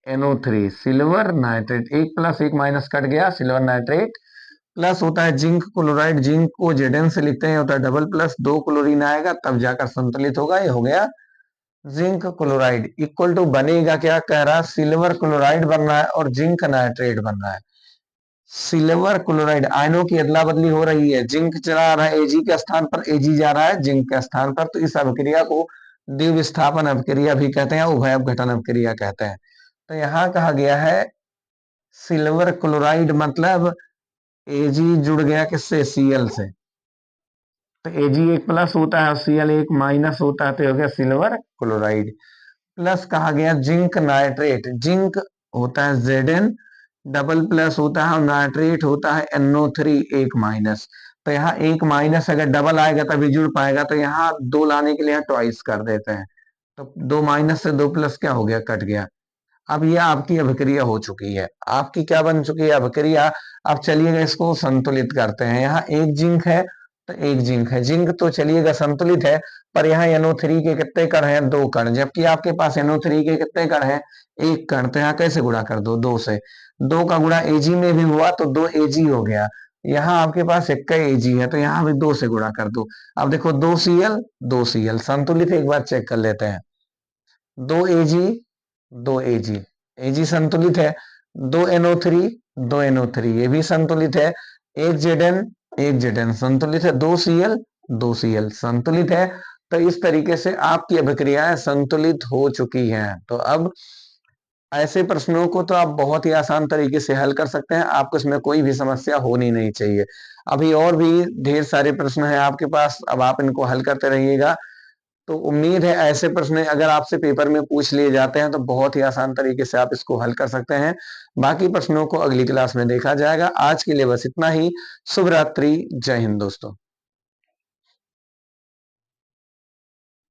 AgNO3 सिल्वर नाइट्रेट, एक प्लस एक माइनस कट गया, सिल्वर नाइट्रेट। प्लस होता है जिंक क्लोराइड, जिंक को Zn से लिखते हैं, होता है डबल प्लस, 2 क्लोरीन आएगा तब जाकर संतुलित होगा, ये हो गया जिंक क्लोराइड। इक्वल टू बनेगा क्या, कह रहा है सिल्वर क्लोराइड बन रहा है और जिंक नाइट्रेट बन रहा है। सिल्वर क्लोराइड, आयनों की अदला बदली हो रही है, जिंक चला रहा है Ag के स्थान पर, Ag जा रहा है जिंक के स्थान पर, तो इस अभिक्रिया को द्विविस्थापन अभिक्रिया भी कहते हैं, उभय अपघटन अभिक्रिया कहते हैं। तो यहाँ कहा गया है सिल्वर क्लोराइड मतलब Ag जुड़ गया किससे, Cl से, तो Ag एक प्लस होता है और Cl एक माइनस होता है, तो हो गया सिल्वर क्लोराइड। प्लस कहा गया जिंक नाइट्रेट, जिंक होता है Zn डबल प्लस होता है और नाइट्रेट होता है NO3 एक माइनस। तो यहाँ एक माइनस अगर डबल आएगा तभी जुड़ पाएगा, तो यहाँ दो लाने के लिए ट्वाइस कर देते हैं, तो 2 माइनस से 2 प्लस क्या हो गया, कट गया। अब ये आपकी अभिक्रिया हो चुकी है, आपकी क्या बन चुकी है अभिक्रिया। अब चलिएगा इसको संतुलित करते हैं, यहाँ एक जिंक है तो एक जिंक है, जिंक तो चलिएगा संतुलित है, पर यहाँ NO3 के कितने कण हैं, 2 कण, जबकि आपके पास NO3 के कितने कण हैं, एक कण। तो यहाँ कैसे गुणा कर दो, 2 से, 2 का गुणा Ag में भी हुआ तो 2 Ag हो गया। यहाँ आपके पास एक Ag है तो यहाँ भी 2 से गुणा कर दो। अब देखो 2Cl संतुलित है, एक बार चेक कर लेते हैं, 2 Ag 2 Ag, Ag संतुलित है, 2 NO3 2 NO3 ये भी संतुलित है, एक Zn संतुलित है, 2Cl संतुलित है। तो इस तरीके से आपकी अभिक्रियाएं संतुलित हो चुकी हैं। तो अब ऐसे प्रश्नों को तो आप बहुत ही आसान तरीके से हल कर सकते हैं, आपको इसमें कोई भी समस्या होनी नहीं चाहिए। अभी और भी ढेर सारे प्रश्न हैं आपके पास, अब आप इनको हल करते रहिएगा। तो उम्मीद है ऐसे प्रश्न अगर आपसे पेपर में पूछ लिए जाते हैं तो बहुत ही आसान तरीके से आप इसको हल कर सकते हैं। बाकी प्रश्नों को अगली क्लास में देखा जाएगा। आज के लिए बस इतना ही। शुभ रात्रि, जय हिंद दोस्तों।